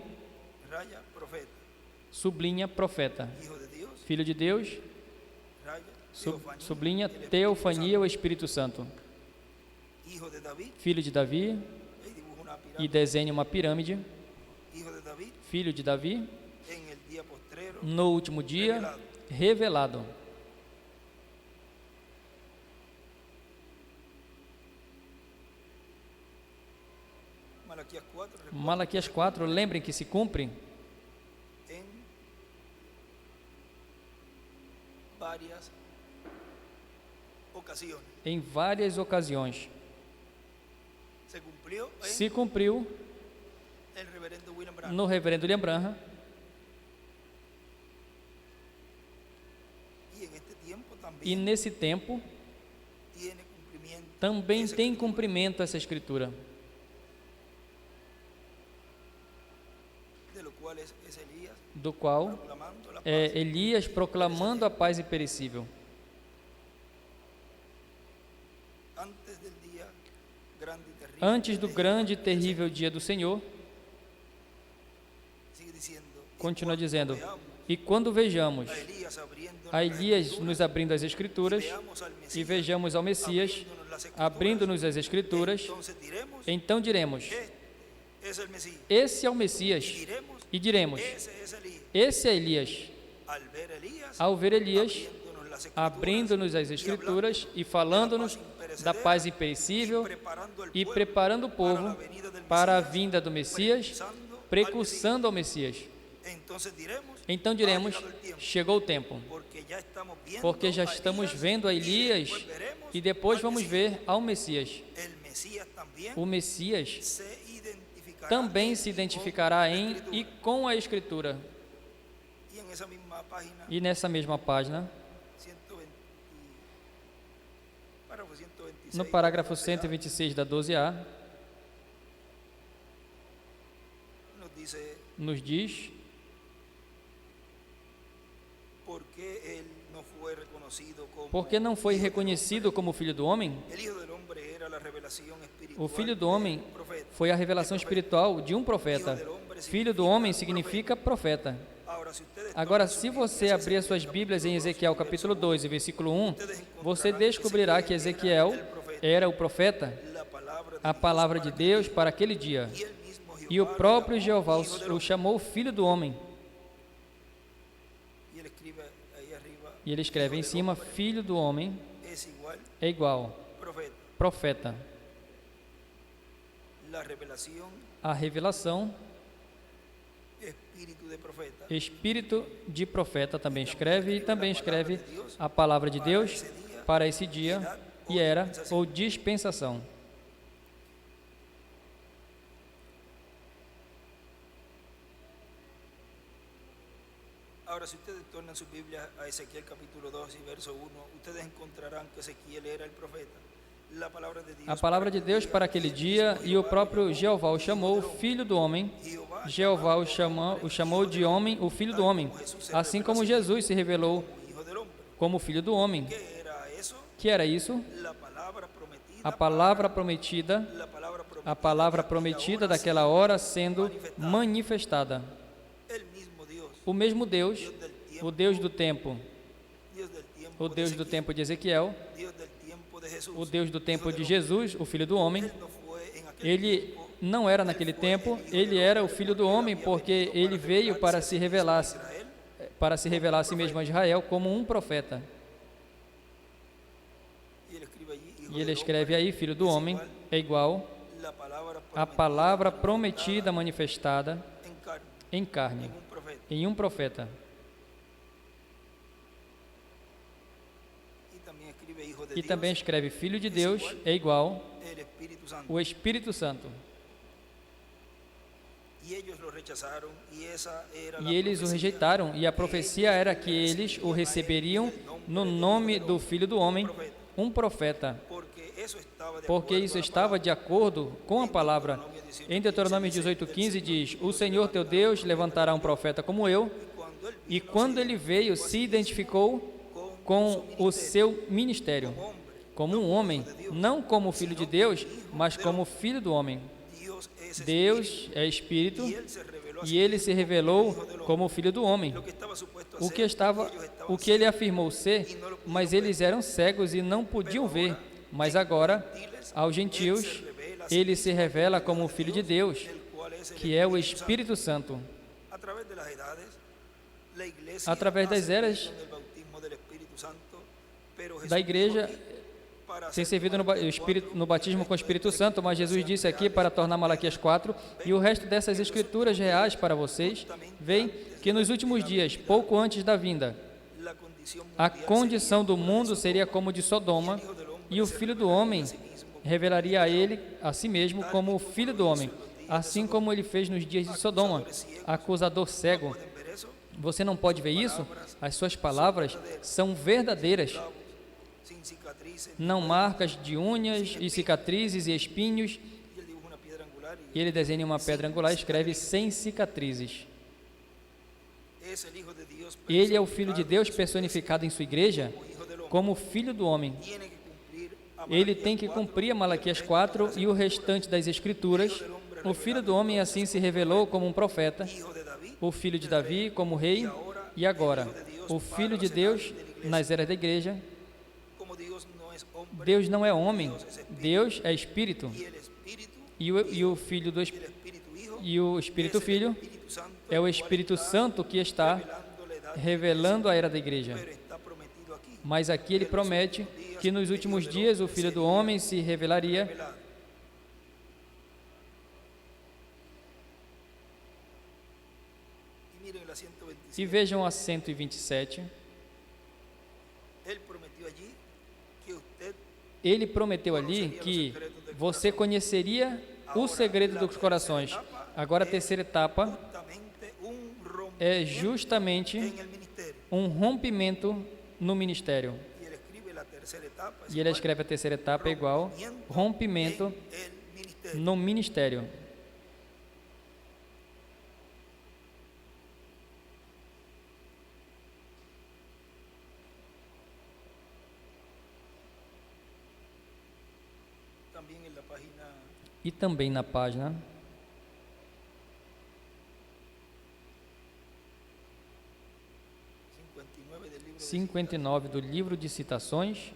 sublinha profeta. Filho de Deus, sublinha teofania, o Espírito Santo. Filho de Davi, e desenha uma pirâmide. Filho de Davi, no último dia, revelado. Malaquias 4, lembrem que se cumpre em várias ocasiões. Se cumpriu no reverendo William Branham, E nesse tempo também tem cumprimento essa escritura, do qual é Elias proclamando a paz imperecível. Antes do grande e terrível dia do Senhor, continua dizendo, e quando vejamos a Elias nos abrindo as Escrituras, e vejamos ao Messias abrindo-nos as Escrituras, então diremos, esse é o Messias, e diremos, esse é Elias. Ao ver Elias abrindo-nos as Escrituras e falando-nos da paz imperecível e preparando o povo para a vinda do Messias, precursando ao Messias. Então diremos, chegou o tempo, porque já estamos vendo a Elias e depois vamos ver ao Messias. O Messias também se identificará em e com a Escritura. E nessa mesma página, no parágrafo 126 da 12A, nos diz porque não foi reconhecido como Filho do Homem. O Filho do Homem foi a revelação espiritual de um profeta. Filho do Homem significa profeta. Agora, se você abrir as suas Bíblias em Ezequiel capítulo 2, versículo 1, você descobrirá que Ezequiel era o profeta, a palavra de Deus para aquele dia. E o próprio Jeová o chamou Filho do Homem. E ele escreve em cima, Filho do Homem é igual profeta. A revelação, espírito de profeta também escreve, e também escreve a palavra de Deus para esse dia e era ou dispensação. Ahora, si ustedes tornan su Biblia a Ezequiel capítulo 2 y verso 1, ustedes encontrarán que Ezequiel era el profeta. A palavra de Deus para aquele dia, e o próprio Jeová o chamou Filho do Homem. Jeová o chamou de homem, o Filho do Homem, assim como Jesus se revelou como Filho do Homem. Que era isso? A palavra prometida daquela hora sendo manifestada. O mesmo Deus, o Deus do tempo, o Deus do tempo de Ezequiel, o Deus do tempo de Jesus, o Filho do Homem, ele não era naquele tempo, ele era o Filho do Homem, porque ele veio para se revelar a si mesmo a Israel como um profeta. E ele escreve aí, Filho do Homem é igual a palavra prometida manifestada em carne, em um profeta. E também escreve Filho de Deus é igual o Espírito Santo. E eles o rejeitaram, e a profecia era que eles o receberiam no nome do Filho do Homem, um profeta, porque isso estava de acordo com a palavra. Em Deuteronômio 18:15 diz, o Senhor teu Deus levantará um profeta como eu, e quando ele veio, se identificou com o seu ministério, como um homem, não como filho de Deus, mas como filho do homem. Deus é Espírito, e ele se revelou como filho do homem, o que ele afirmou ser, mas eles eram cegos e não podiam ver. Mas agora, aos gentios, ele se revela como o Filho de Deus, que é o Espírito Santo. Através das eras da igreja, tem servido no batismo com o Espírito Santo, mas Jesus disse aqui para tornar Malaquias 4, e o resto dessas escrituras reais para vocês, veem que nos últimos dias, pouco antes da vinda, a condição do mundo seria como de Sodoma, e o Filho do Homem revelaria a ele, a si mesmo, como o Filho do Homem, assim como ele fez nos dias de Sodoma, acusador cego. Você não pode ver isso? As suas palavras são verdadeiras. Não marcas de unhas e cicatrizes e espinhos. E ele desenha uma pedra angular e escreve sem cicatrizes. Ele é o Filho de Deus personificado em sua igreja como Filho do Homem. Ele tem que cumprir a Malaquias 4 e o restante das Escrituras. O Filho do Homem assim se revelou como um profeta, o Filho de Davi como rei, e agora, o Filho de Deus nas eras da igreja. Deus não é homem, Deus é Espírito. E o Filho do e o Espírito Filho é o Espírito Santo que está revelando a era da igreja. Mas aqui ele promete que nos últimos dias o Filho do Homem se revelaria. E vejam a 127. Ele prometeu ali que você conheceria o segredo dos corações. Agora a terceira etapa é justamente um rompimento no ministério. E ele escreve a terceira etapa igual rompimento no ministério. E também na página 59 do livro de citações,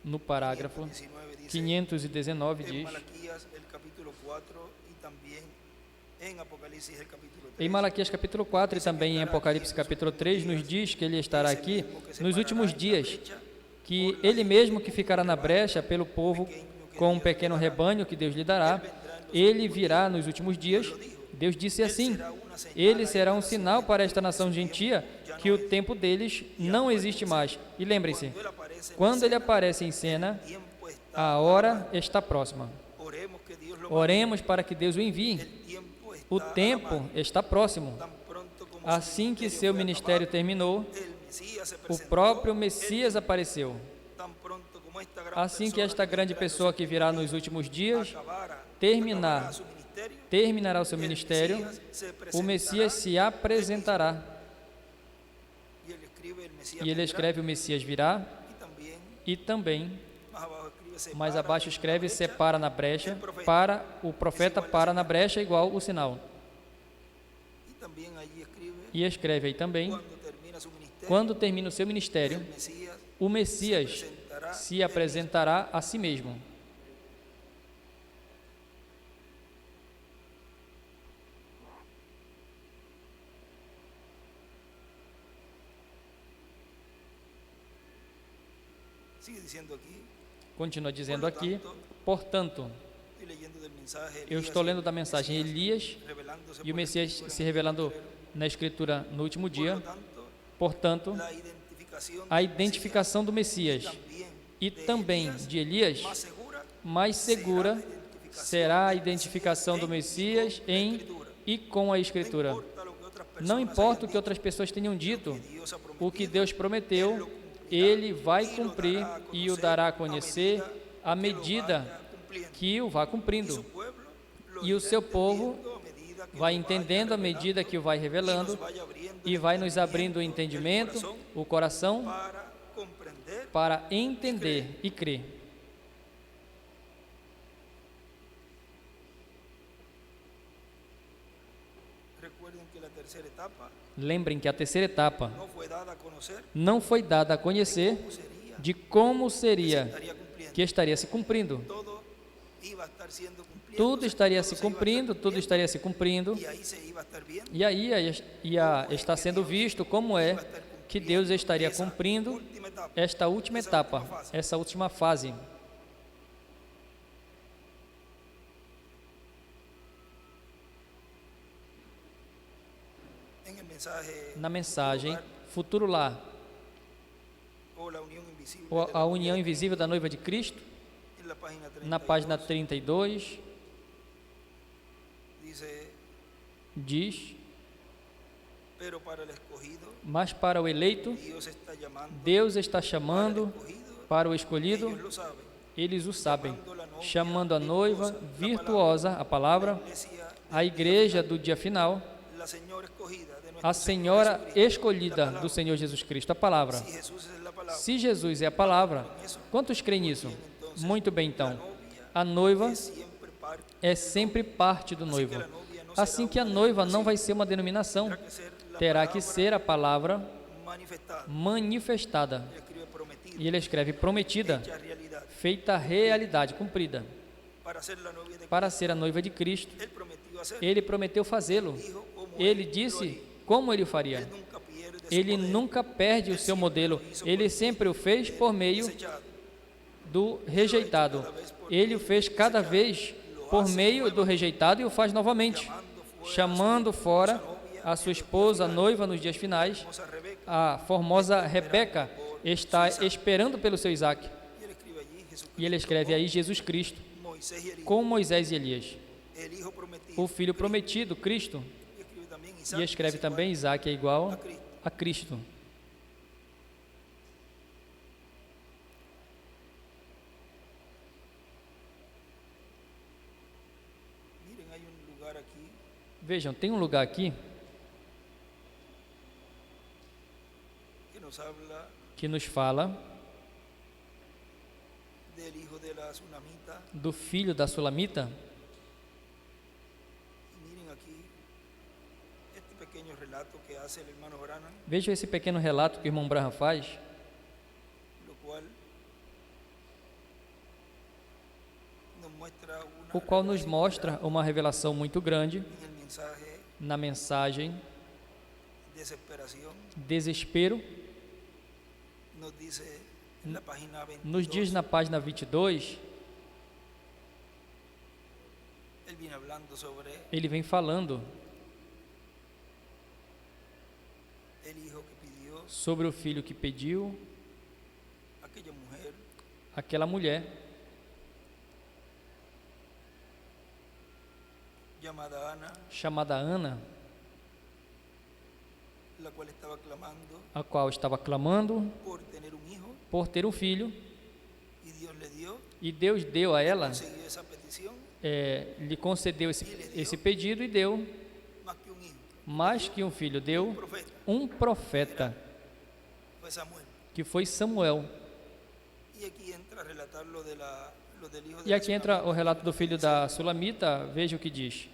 no parágrafo 519 diz: em Malaquias capítulo 4 e também em Apocalipse capítulo 3 nos diz que ele estará aqui nos últimos dias, que ele mesmo que ficará na brecha pelo povo com um pequeno rebanho que Deus lhe dará, ele virá nos últimos dias. Deus disse assim: ele será um sinal para esta nação gentia, que o tempo deles não existe mais. E lembrem-se, quando ele aparece em cena, a hora está próxima. Oremos para que Deus o envie. O tempo está próximo. Assim que seu ministério terminou, o próprio Messias apareceu. Assim que esta grande pessoa que virá nos últimos dias terminará o seu ministério, o Messias se apresentará. E ele escreve: o Messias virá, e também, mais abaixo escreve: separa na brecha, para o profeta para na brecha igual o sinal. E escreve aí também: quando termina o seu ministério, o Messias se apresentará a si mesmo. Continua dizendo aqui: portanto, eu estou lendo da mensagem Elias e o Messias se revelando na Escritura no último dia. Portanto, a identificação do Messias e também de Elias, mais segura será a identificação do Messias em e com a Escritura. Não importa o que outras pessoas tenham dito, o que Deus prometeu, Ele vai cumprir e o dará a conhecer à medida que o vá cumprindo. E o seu povo vai entendendo à medida que o vai revelando e vai nos abrindo o entendimento, o coração, para entender e crer. Lembrem que a terceira etapa não foi dada a conhecer de como seria que estaria se cumprindo. Tudo estaria se cumprindo, tudo estaria se cumprindo, e aí ia estar sendo visto como é que Deus estaria cumprindo esta última etapa, essa última fase. Na mensagem Futuro Lar, ou a união invisível da noiva de Cristo, na página 32, diz: pero para el escogido, mas para o eleito, Deus está chamando, para o escolhido, ellos lo saben, eles o sabem, chamando a noiva virtuosa, a palavra, a igreja do dia final, la señora escogida de a nuestro senhora escolhida do Senhor Jesus Cristo, a palavra. Si Jesús es la palabra, Se Jesus é a palavra, quantos creem nisso? Muito bem, então. A noiva siempre parte, é sempre parte do noivo. la novia no Assim que a noiva não vai ser uma denominação, que ser la terá que ser a palavra manifestada. manifestada. Ele escribe prometido, E ele escreve prometida, hecha realidad. feita realidade, cumprida. Para ser la novia de Para ser a noiva de Cristo, Él prometió hacer, ele prometeu fazê-lo. dijo como Ele él lo disse haría. como ele faria. Él nunca pierde su Ele poder, nunca perde o seu modelo. Ele sempre o fez por meio desechado. do rejeitado. Ele o fez cada vez por meio do rejeitado e o faz novamente, chamando fora a sua esposa, a noiva nos dias finais. Vamos a Rebeca, A formosa Rebeca está esperando pelo seu Isaac. y él escribe allí Jesucristo, E ele escreve aí Jesus Cristo, Moisés y Elías, com Moisés e Elias, el hijo prometido. o filho prometido, Cristo. Y escribe también E Isaac, escreve es também Isaac é igual a Cristo. a Cristo. Miren, hay un lugar aquí Vejam, tem um lugar aqui que nos habla que nos fala del hijo de la Sunamita. do filho da Sulamita. Y miren aquí este pequeño relato que hace el hermano Branham, Vejam esse pequeno relato que o irmão Branham faz, lo cual nos muestra una o qual nos revelación mostra uma revelação muito grande en el mensaje na mensagem desesperación. desespero. Nos dice en la página 22, Nos diz na página 22, él viene hablando sobre ele vem falando el hijo que pidió sobre o filho que pediu aquella mujer aquela mulher llamada Ana, chamada Ana, la cual estaba clamando a qual estava clamando por tener un hijo, por ter um filho, y Dios le dio, e Deus deu a ela, consiguió esa petición, lhe concedeu esse pedido e deu más que un hijo, mais que um filho, deu profeta, um profeta, fue Samuel. que foi Samuel. Y aquí entra a relatar lo del hijo de E la aqui entra o Sunamita. relato do filho da Sulamita. Veja o que diz.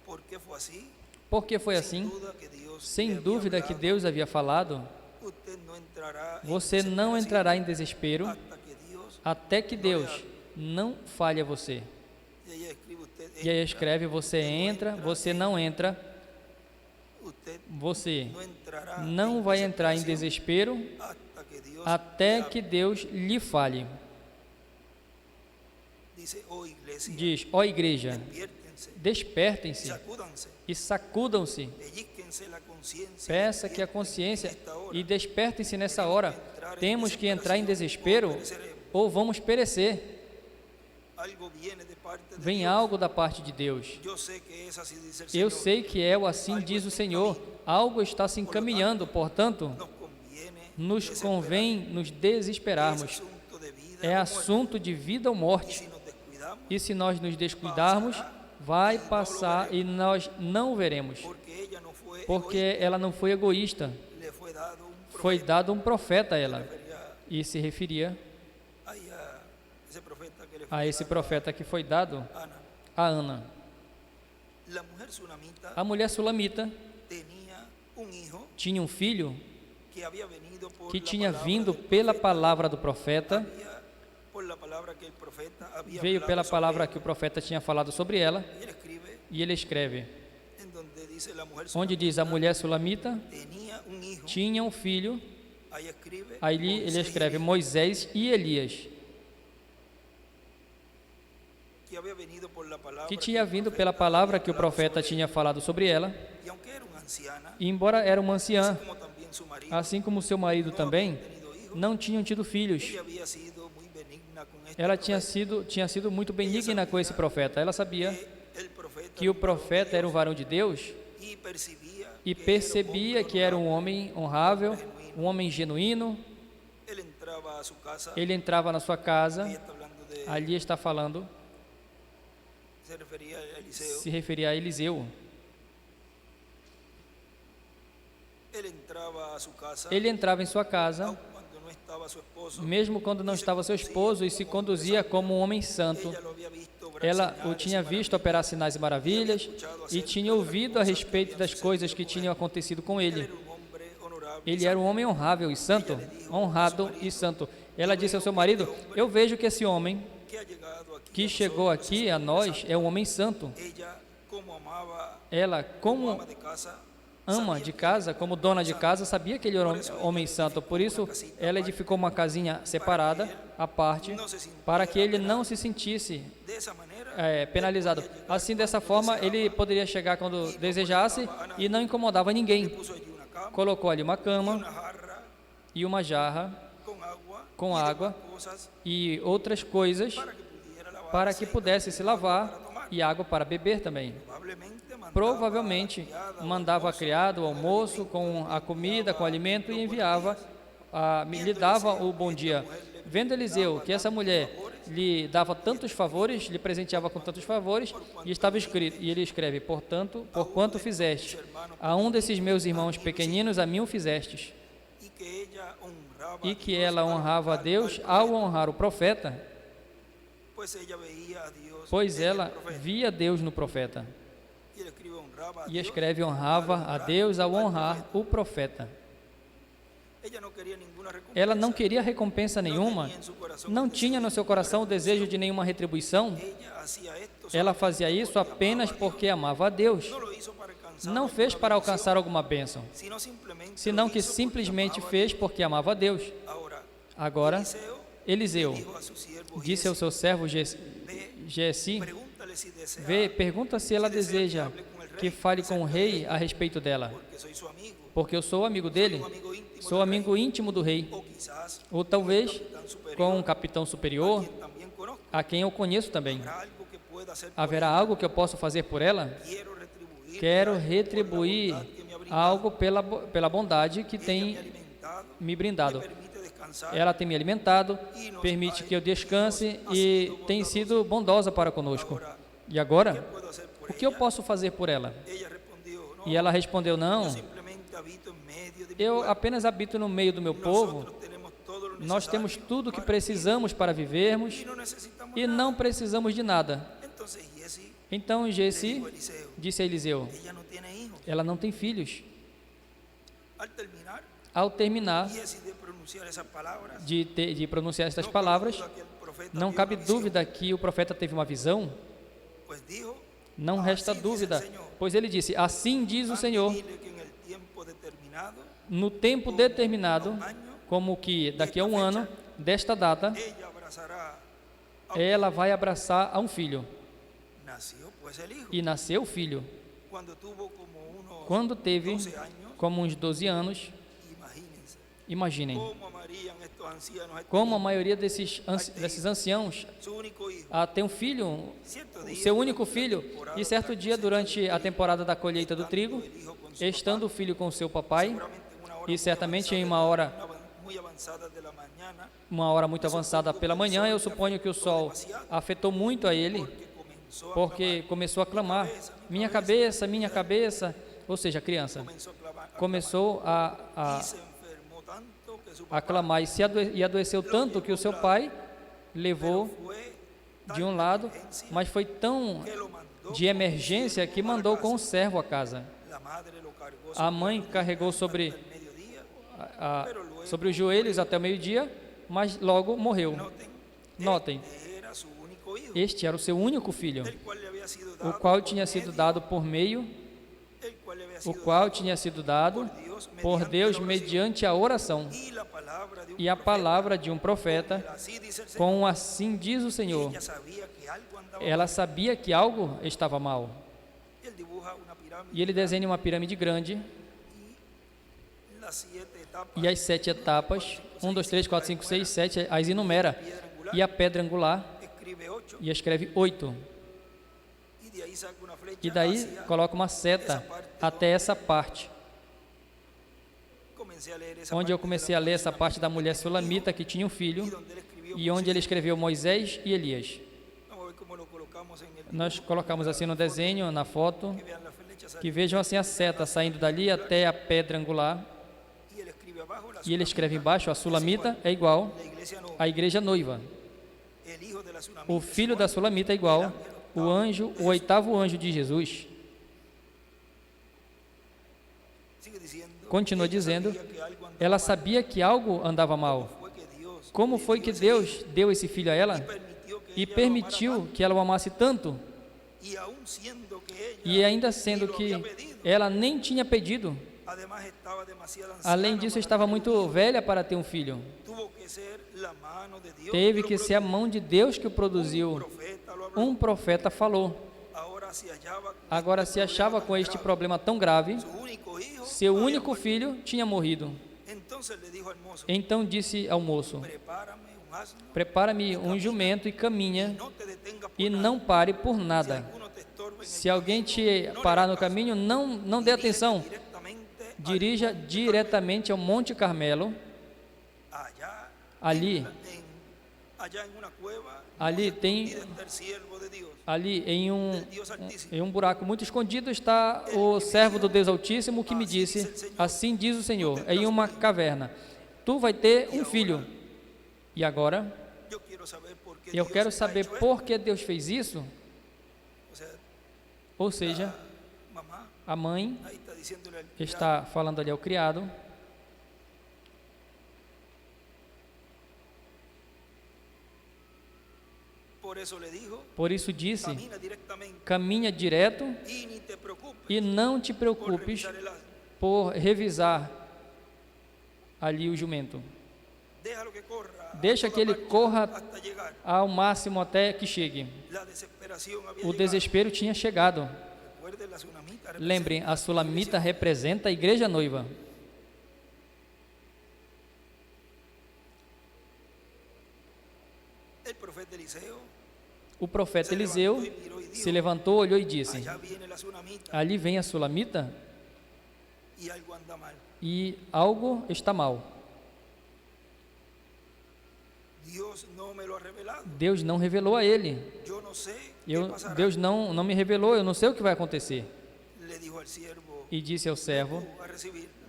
¿Por qué fue así? Por que foi Sin assim? duda que Dios le Sem había dúvida que hablado. Deus havia falado, Usted no entrará en você não desesperación entrará em desespero hasta que Dios, até que Deus não falhe a você. y ella escribe, usted E aí entra, escreve, você entra, você não entra, usted você no entrará não en vai entrar em desesperación desespero hasta que Dios até le que hable. Deus lhe fale. Dice, oh iglesia, Diz, ó igreja, despiértense, despertem-se sacúdanse, e sacudam-se. pellizquense la conciencia, Peça que a despierten consciência en esta hora, e despertem-se nessa hora. Temos que entrar em desespero ou vamos perecer. algo viene de parte de Vem Dios. algo da parte de Deus. Yo sé que es así, dice el Eu Señor. sei que é o assim diz o Senhor. Algo está se encaminhando, portanto, Nos conviene nos desesperar. convém nos Es desesperarmos. asunto de vida É o muerte. assunto de vida ou Y morte. si nos descuidamos, E se nós nos descuidarmos, vai passar e nós não veremos. porque ella no fue Porque ela não foi egoísta. egoísta, le fue dado un Foi profeta, dado um profeta a ela. refería E se referia ahí a ese profeta que le fue a esse dado profeta que foi dado a Ana. a Ana. La mujer sunamita A mulher sulamita tenía un hijo tinha um filho que había venido por que la tinha palabra vindo del pela profeta, palavra do profeta, había por la palabra que el profeta había veio hablado pela sobre palavra ella. que o profeta tinha falado sobre ela, Y él escribe e ele escreve, en donde dice la mujer onde diz a mulher sulamita tenía un hijo, tinha um filho, ahí escribe aí ele Moisés escreve y Moisés e Elias, que había venido por la palabra que que tinha el vindo profeta pela palavra había que o hablado profeta sobre tinha falado sobre ela, ella. Y aunque era una anciana, e embora era uma anciã, como también su marido, assim como seu marido no também, habían tenido hijos, não tinham tido filhos. ella había sido muy benigna con este Ela profeta. tinha sido muito benigna com esse profeta. Ela sabia El profeta que o profeta era um varão de Deus e percebia que era um homem honrável, um homem genuíno. Ele entrava na sua casa, ali está falando, se referia a Eliseu. Ele entrava em sua casa, mesmo quando não estava seu esposo, e se conduzia como um homem santo. Ela o tinha visto operar sinais e maravilhas e tinha ouvido a respeito das coisas que tinham acontecido com ele. Ele era um homem honrável e santo, honrado e santo. Ela disse ao seu marido: eu vejo que esse homem que chegou aqui a nós é um homem santo. Ela, como ama de casa, como dona de casa, sabia que ele era um homem santo. Por isso, ela edificou uma casinha separada, à parte, para que ele não se sentisse penalizado. Assim, dessa forma, ele poderia chegar quando desejasse e não incomodava ninguém. Colocou ali uma cama e uma jarra com água e outras coisas para que pudesse se lavar e água para beber também. Provavelmente mandava criado o almoço com a comida, com o alimento e enviava, lhe dava o bom dia. Vendo Eliseu que essa mulher lhe dava tantos favores, lhe presenteava com tantos favores, e estava escrito, e ele escreve: portanto, por quanto fizeste a um desses meus irmãos pequeninos, a mim o fizestes. E que ela honrava a Deus ao honrar o profeta, pois ela via Deus no profeta. E escreve: honrava a Deus ao honrar o profeta. Ela não queria recompensa nenhuma, não tinha no seu coração o desejo de nenhuma retribuição. Ela fazia isso apenas porque amava a Deus. Não fez para alcançar alguma bênção, senão que simplesmente fez porque amava a Deus. Agora, Eliseu disse ao seu servo Giezi: pergunta se ela deseja que fale com o rei a respeito dela, porque eu sou amigo dele, sou amigo íntimo do rei, ou talvez com um capitão superior, a quem eu conheço também. Haverá algo que eu possa fazer por ela? Quero retribuir algo pela bondade que tem me brindado. Ela tem me alimentado, permite que eu descanse e tem sido bondosa para conosco. E agora, o que eu posso fazer por ela? E ela respondeu: não, eu apenas habito no meio do meu povo, nós temos tudo o que precisamos para vivermos e não precisamos de nada. Então Giezi disse a Eliseu: ela não tem filhos. Ao terminar de pronunciar estas palavras, não cabe dúvida que o profeta teve uma visão. Não resta dúvida, pois ele disse: assim diz o Senhor, no tempo determinado, como que daqui a um ano, desta data, ela vai abraçar a um filho. E nasceu o filho. Quando teve como uns 12 anos, imaginem, como a maioria desses anciãos tem um filho, o seu único filho, e certo dia, durante a temporada da colheita do trigo, estando o filho com o seu papai, e certamente em uma hora muito avançada pela manhã, eu suponho que o sol afetou muito a ele, porque começou a clamar: minha cabeça, ou seja, a criança começou a clamar e adoeceu tanto que o seu pai levou de um lado, mas foi tão de emergência que mandou com um servo a casa. A mãe carregou sobre os joelhos até o meio-dia, mas logo morreu. Notem, este era o seu único filho, o qual tinha sido dado por Deus mediante a oração. E a palavra de um profeta, com assim diz o Senhor, ela sabia que algo estava mal. E ele desenha uma pirâmide grande, e as 7 etapas, 1, 2, 3, 4, 5, 6, 7, as enumera, e a pedra angular, e escreve 8. E daí coloca uma seta até essa parte, onde eu comecei a ler essa parte da mulher sulamita que tinha um filho, e onde ele escreveu Moisés e Elias. Nós colocamos assim no desenho, na foto, que vejam assim a seta saindo dali até a pedra angular, e ele escreve embaixo, a sulamita é igual à igreja noiva. O filho da sulamita é igual o anjo, o oitavo anjo de Jesus. Continua dizendo, ela sabia que algo andava mal. Como foi que Deus deu esse filho a ela e permitiu que ela o amasse tanto? E ainda sendo que ela nem tinha pedido, além disso estava muito velha para ter um filho. Teve que ser a mão de Deus que o produziu. Um profeta falou. Agora se achava com este problema tão grave, seu único filho tinha morrido. Então disse ao moço, prepara-me um jumento e caminha, e não pare por nada. Se alguém te parar no caminho, não dê atenção. Dirija diretamente ao Monte Carmelo. Ali tem, em um buraco muito escondido está o servo do Deus Altíssimo que me disse, assim diz o Senhor, em uma caverna, tu vai ter um filho. E agora, eu quero saber por que Deus fez isso. Ou seja, a mãe está falando ali ao criado, por isso disse, caminha direto e não te preocupes por revisar ali o jumento. Deixa que ele corra ao máximo até que chegue. O desespero tinha chegado. Lembrem, a sulamita representa a igreja noiva. O profeta Eliseu se levantou, olhou e disse, ali vem a sulamita e algo está mal. Deus não revelou a ele. Deus não me revelou, eu não sei o que vai acontecer. E disse ao servo,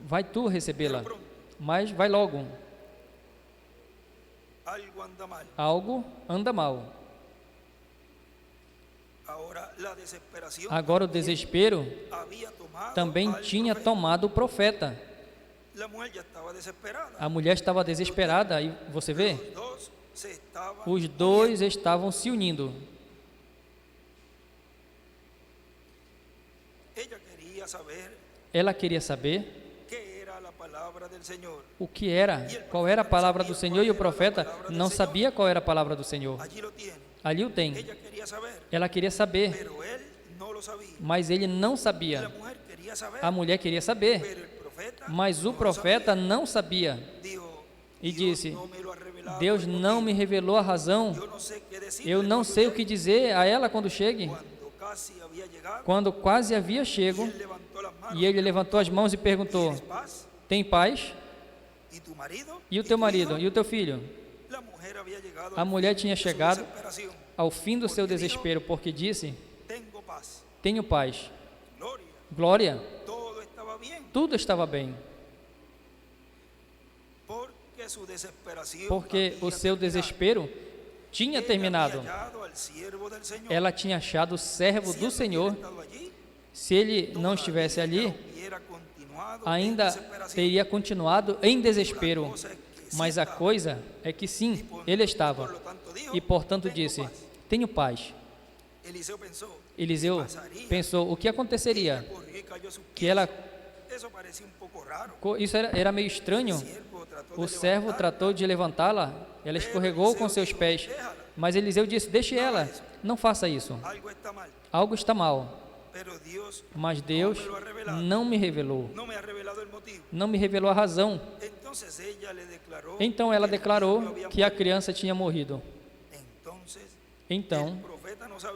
vai tu recebê-la, mas vai logo. Algo anda mal. Agora o desespero também tinha tomado o profeta. A mulher estava desesperada, e você vê? Os dois estavam se unindo. Ela queria saber o que era, qual era a palavra do Senhor, e o profeta não sabia qual era a palavra do Senhor. Ali o tem. Ela queria saber, mas ele não sabia. A mulher queria saber, mas o profeta não sabia. E disse, Deus não me revelou a razão. Eu não sei o que dizer a ela quando chegue. Quando quase havia chego, e ele levantou as mãos e perguntou, tem paz? E o teu marido? E o teu filho? A mulher tinha chegado ao fim do seu desespero, porque disse, tenho paz. Glória. Tudo estava bem. Porque o seu desespero tinha terminado. Ela tinha achado o servo do Senhor. Se ele não estivesse ali, ainda teria continuado em desespero. Mas a coisa é que sim, ele estava. E portanto disse, tenho paz. Eliseu pensou, o que aconteceria? Que ela... Isso era meio estranho. O servo tratou de levantá-la, ela escorregou com seus pés. Mas Eliseu disse, deixe ela, não faça isso. Algo está mal. Mas Deus não me revelou. Não me revelou a razão. Então ela declarou que a criança tinha morrido. Então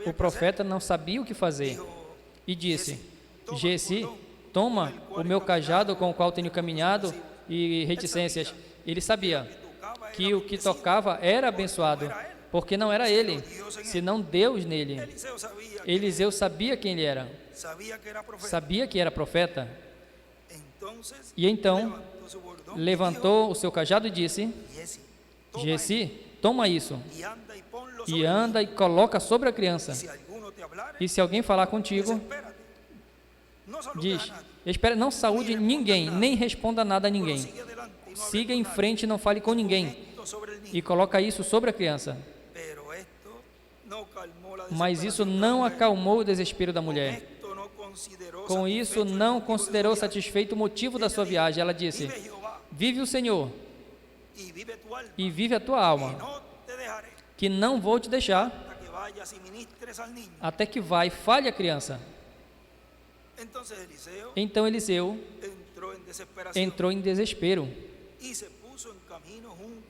O profeta não sabia o que fazer e disse: Giesi, toma o meu cajado com o qual tenho caminhado, e reticências. Ele sabia que o que tocava era abençoado, porque não era ele, senão Deus nele. Eliseu sabia quem ele era, sabia que era profeta. E então levantou o seu cajado e disse: Giesi, toma isso, e anda e coloca sobre a criança. E se alguém falar contigo, diz: espera, não saúde ninguém, nem responda nada a ninguém. Siga em frente e não fale com ninguém. E coloca isso sobre a criança. Mas isso não acalmou o desespero da mulher. Com isso, não considerou satisfeito o motivo da sua viagem. Ela disse: vive o Senhor e vive a tua alma, que não vou te deixar até que vá e fale a criança. Então Eliseu entrou em desespero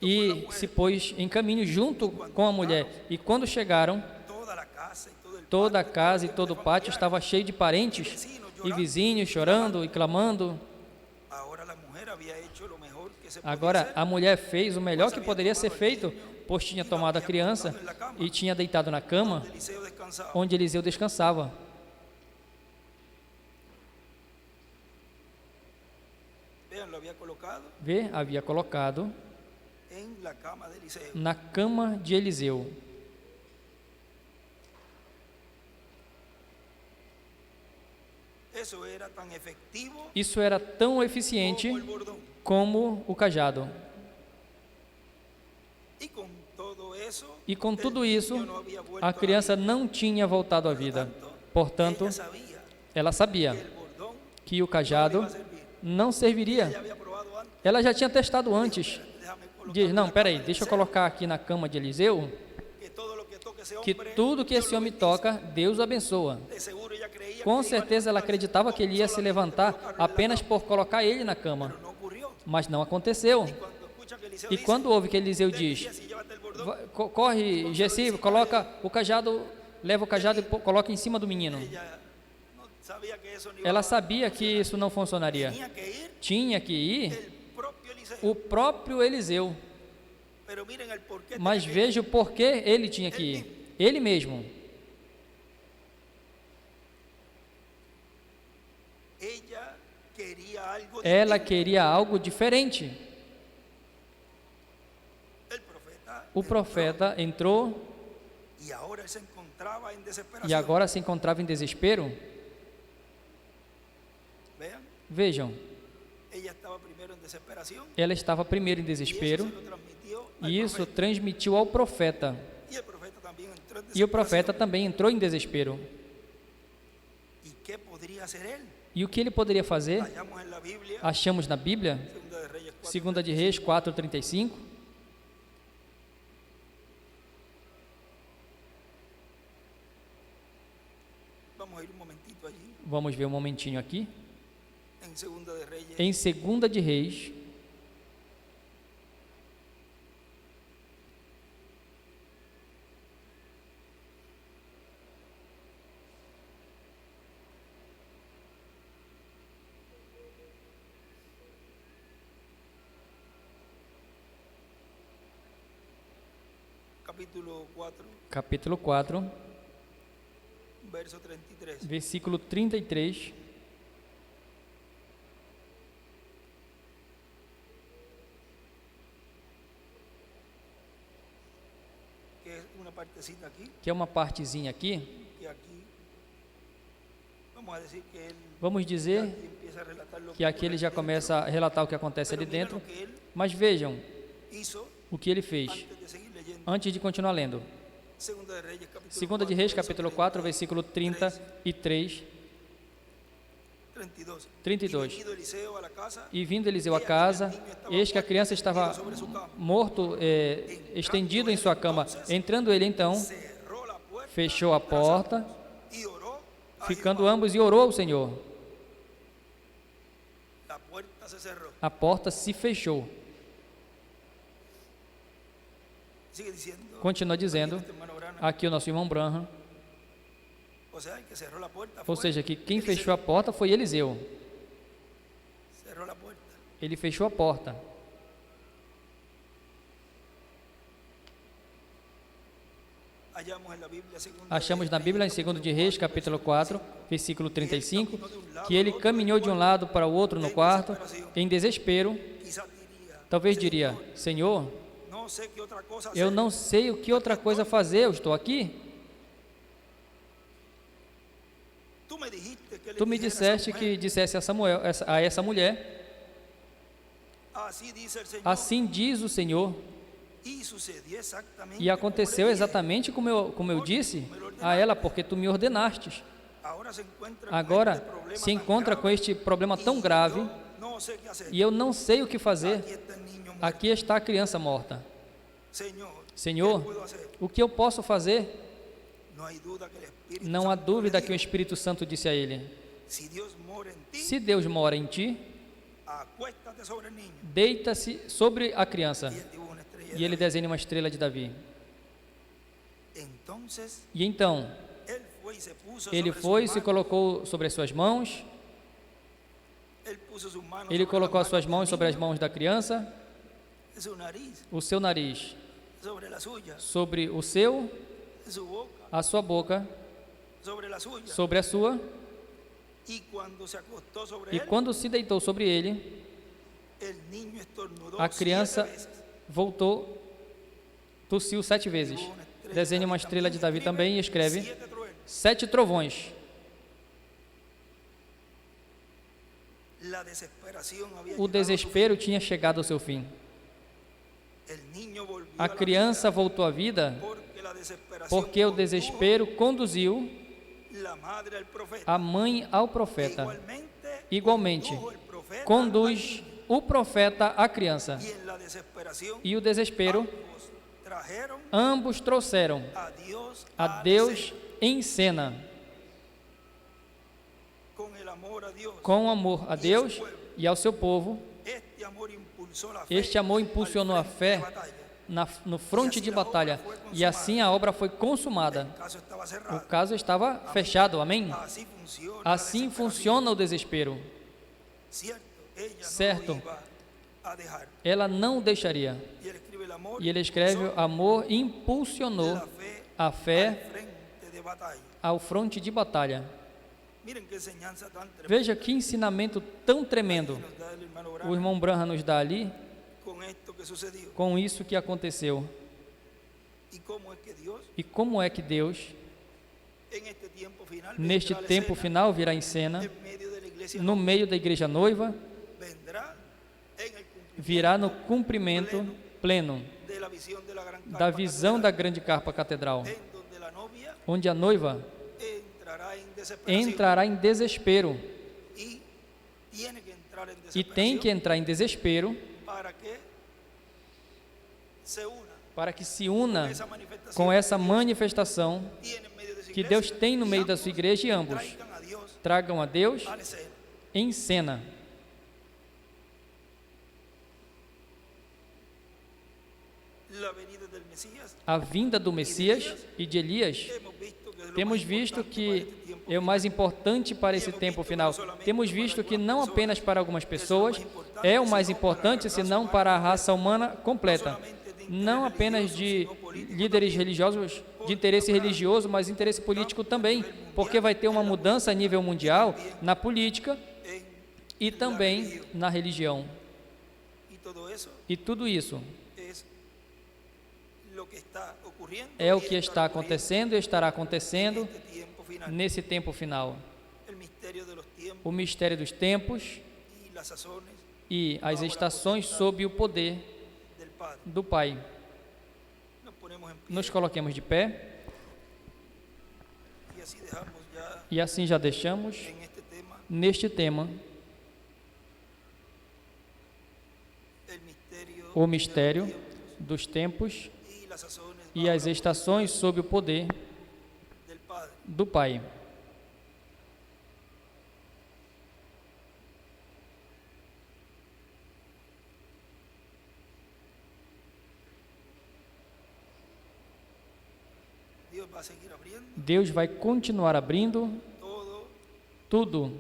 e se pôs em caminho junto com a mulher. E quando chegaram, toda a casa e todo o pátio estava cheio de parentes e vizinhos chorando e clamando. Agora a mulher fez o melhor que poderia ser feito, pois tinha tomado a criança e tinha deitado na cama onde Eliseu descansava. Vê, havia colocado na cama de Eliseu. Isso era tão eficiente como o cajado. E com tudo isso, a criança não tinha voltado à vida. Portanto, ela sabia que o cajado não serviria. Ela já tinha testado antes. Diz: não, peraí, deixa eu colocar aqui na cama de Eliseu, que tudo que esse homem toca, Deus o abençoa. Com certeza ela acreditava que ele ia se levantar apenas por colocar ele na cama, mas não aconteceu. E quando ouve que Eliseu diz: corre, Giesi, coloca o cajado, leva o cajado e coloca em cima do menino. Ela sabia que isso não funcionaria. Tinha que ir o próprio Eliseu. Mas veja o porquê ele tinha que ir. Ele mesmo. Ela queria algo diferente. O profeta entrou e agora se encontrava em desespero. Vejam, ela estava primeiro em desespero e isso transmitiu ao profeta. E o profeta também entrou em desespero. E o que ele poderia fazer? Achamos na Bíblia, 2 de Reis 4:35. Vamos ver um momentinho aqui. Em 2 de Reis, capítulo 4, versículo 33. Que é uma partezinha aqui. Vamos dizer que aqui ele já começa a relatar o que acontece ali dentro. Mas vejam o que ele fez. Antes de continuar lendo. 2 de Reis, capítulo 4, versículo 33. 32. E vindo Eliseu à casa, eis que a criança estava morto, estendido em sua cama. Entrando ele então, fechou a porta, ficando ambos, e orou ao Senhor. A porta se fechou. Continua dizendo, aqui o nosso irmão Branham, Ou seja, que quem fechou a porta foi Eliseu. Ele fechou a porta. Achamos na Bíblia, em 2 de Reis, capítulo 4, versículo 35, que ele caminhou de um lado para o outro no quarto, em desespero. Talvez diria: Senhor, eu não sei o que outra coisa fazer, eu estou aqui. Tu me disseste que dissesse a essa mulher, assim diz o Senhor. E aconteceu exatamente como eu disse a ela, porque tu me ordenastes. Agora se encontra com este problema tão grave e eu não sei o que fazer. Aqui está a criança morta. Senhor, o que eu posso fazer? Não há dúvida que o Espírito Santo disse a ele: se Deus mora em ti, deita-se sobre a criança. E ele desenha uma estrela de Davi. E então, ele foi e se colocou sobre as suas mãos. Ele colocou as suas mãos sobre as mãos da criança, o seu nariz sobre o seu, a sua boca sobre a sua. E quando se deitou sobre ele, a criança voltou, tossiu 7 vezes. Desenha uma estrela de Davi também e escreve 7 trovões. O desespero tinha chegado ao seu fim. A criança voltou à vida porque o desespero conduziu a mãe ao profeta. Igualmente, conduz o profeta à criança. E o desespero, ambos trouxeram a Deus em cena. Com amor a Deus e ao seu povo, este amor impulsionou a fé no fronte de batalha, e assim a obra foi consumada. O caso estava fechado, amém? Assim funciona o desespero. Certo, ela não o deixaria. E ele escreve: amor impulsionou a fé ao fronte de batalha. Veja que ensinamento tão tremendo o irmão Branham nos dá ali, com isso que aconteceu. E como é que Deus, neste tempo final, virá em cena, no meio da igreja noiva, virá no cumprimento pleno da visão da grande carpa catedral, onde a noiva entrará em desespero, e tem que entrar em desespero para que se una com essa manifestação que Deus tem no meio da sua igreja, e ambos tragam a Deus em cena. A vinda do Messias e de Elias, temos visto que é o mais importante para esse tempo final. Temos visto que não apenas para algumas pessoas é o mais importante, senão para a raça humana completa. Não apenas de líderes religiosos, de interesse religioso, mas interesse político também, porque vai ter uma mudança a nível mundial na política e também na religião. E tudo isso é o que está acontecendo e estará acontecendo nesse tempo final. O mistério dos tempos e as estações sob o poder do Pai. Nos coloquemos de pé. E assim já deixamos neste tema o mistério dos tempos e as estações sob o poder do Pai. Deus vai continuar abrindo tudo,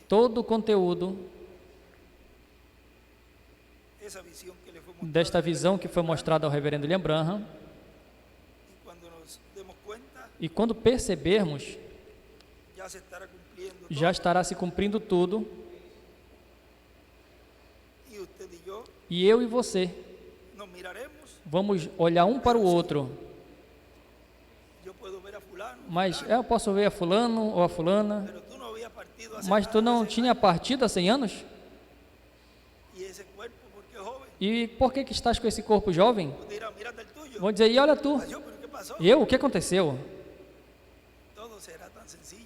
todo o conteúdo desta visão que foi mostrada ao reverendo William Branham. E quando percebermos, já estará se cumprindo tudo. E eu e você vamos olhar um para o outro. Mas eu posso ver a fulano ou a fulana, mas tu não tinha partido há 100 anos? E por que estás com esse corpo jovem? Vão dizer, e olha tu, eu, o que aconteceu?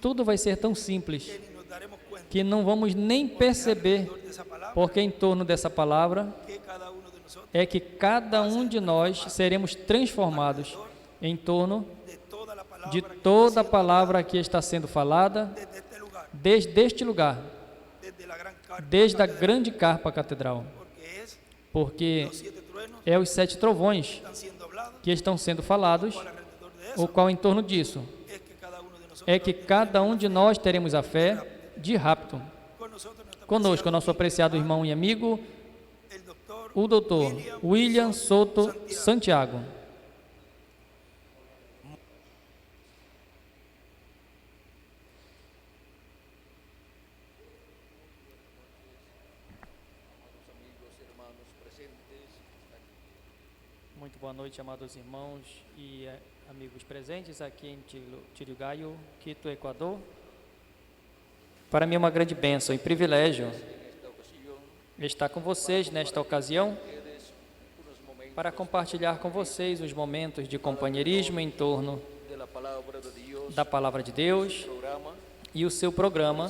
Tudo vai ser tão simples que não vamos nem perceber, porque em torno dessa palavra é que cada um de nós seremos transformados em torno de toda a palavra que está sendo falada desde este lugar, desde a grande carpa catedral, porque é os 7 trovões que estão sendo falados, o qual em torno disso é que cada um de nós teremos a fé de rapto. Conosco, nosso apreciado irmão e amigo, o doutor William Souto Santiago. Muito boa noite, amados irmãos e amigos presentes aqui em Tiriguaio, Quito, Equador. Para mim é uma grande bênção e privilégio estar com vocês nesta ocasião para compartilhar com vocês os momentos de companheirismo em torno da Palavra de Deus e o seu programa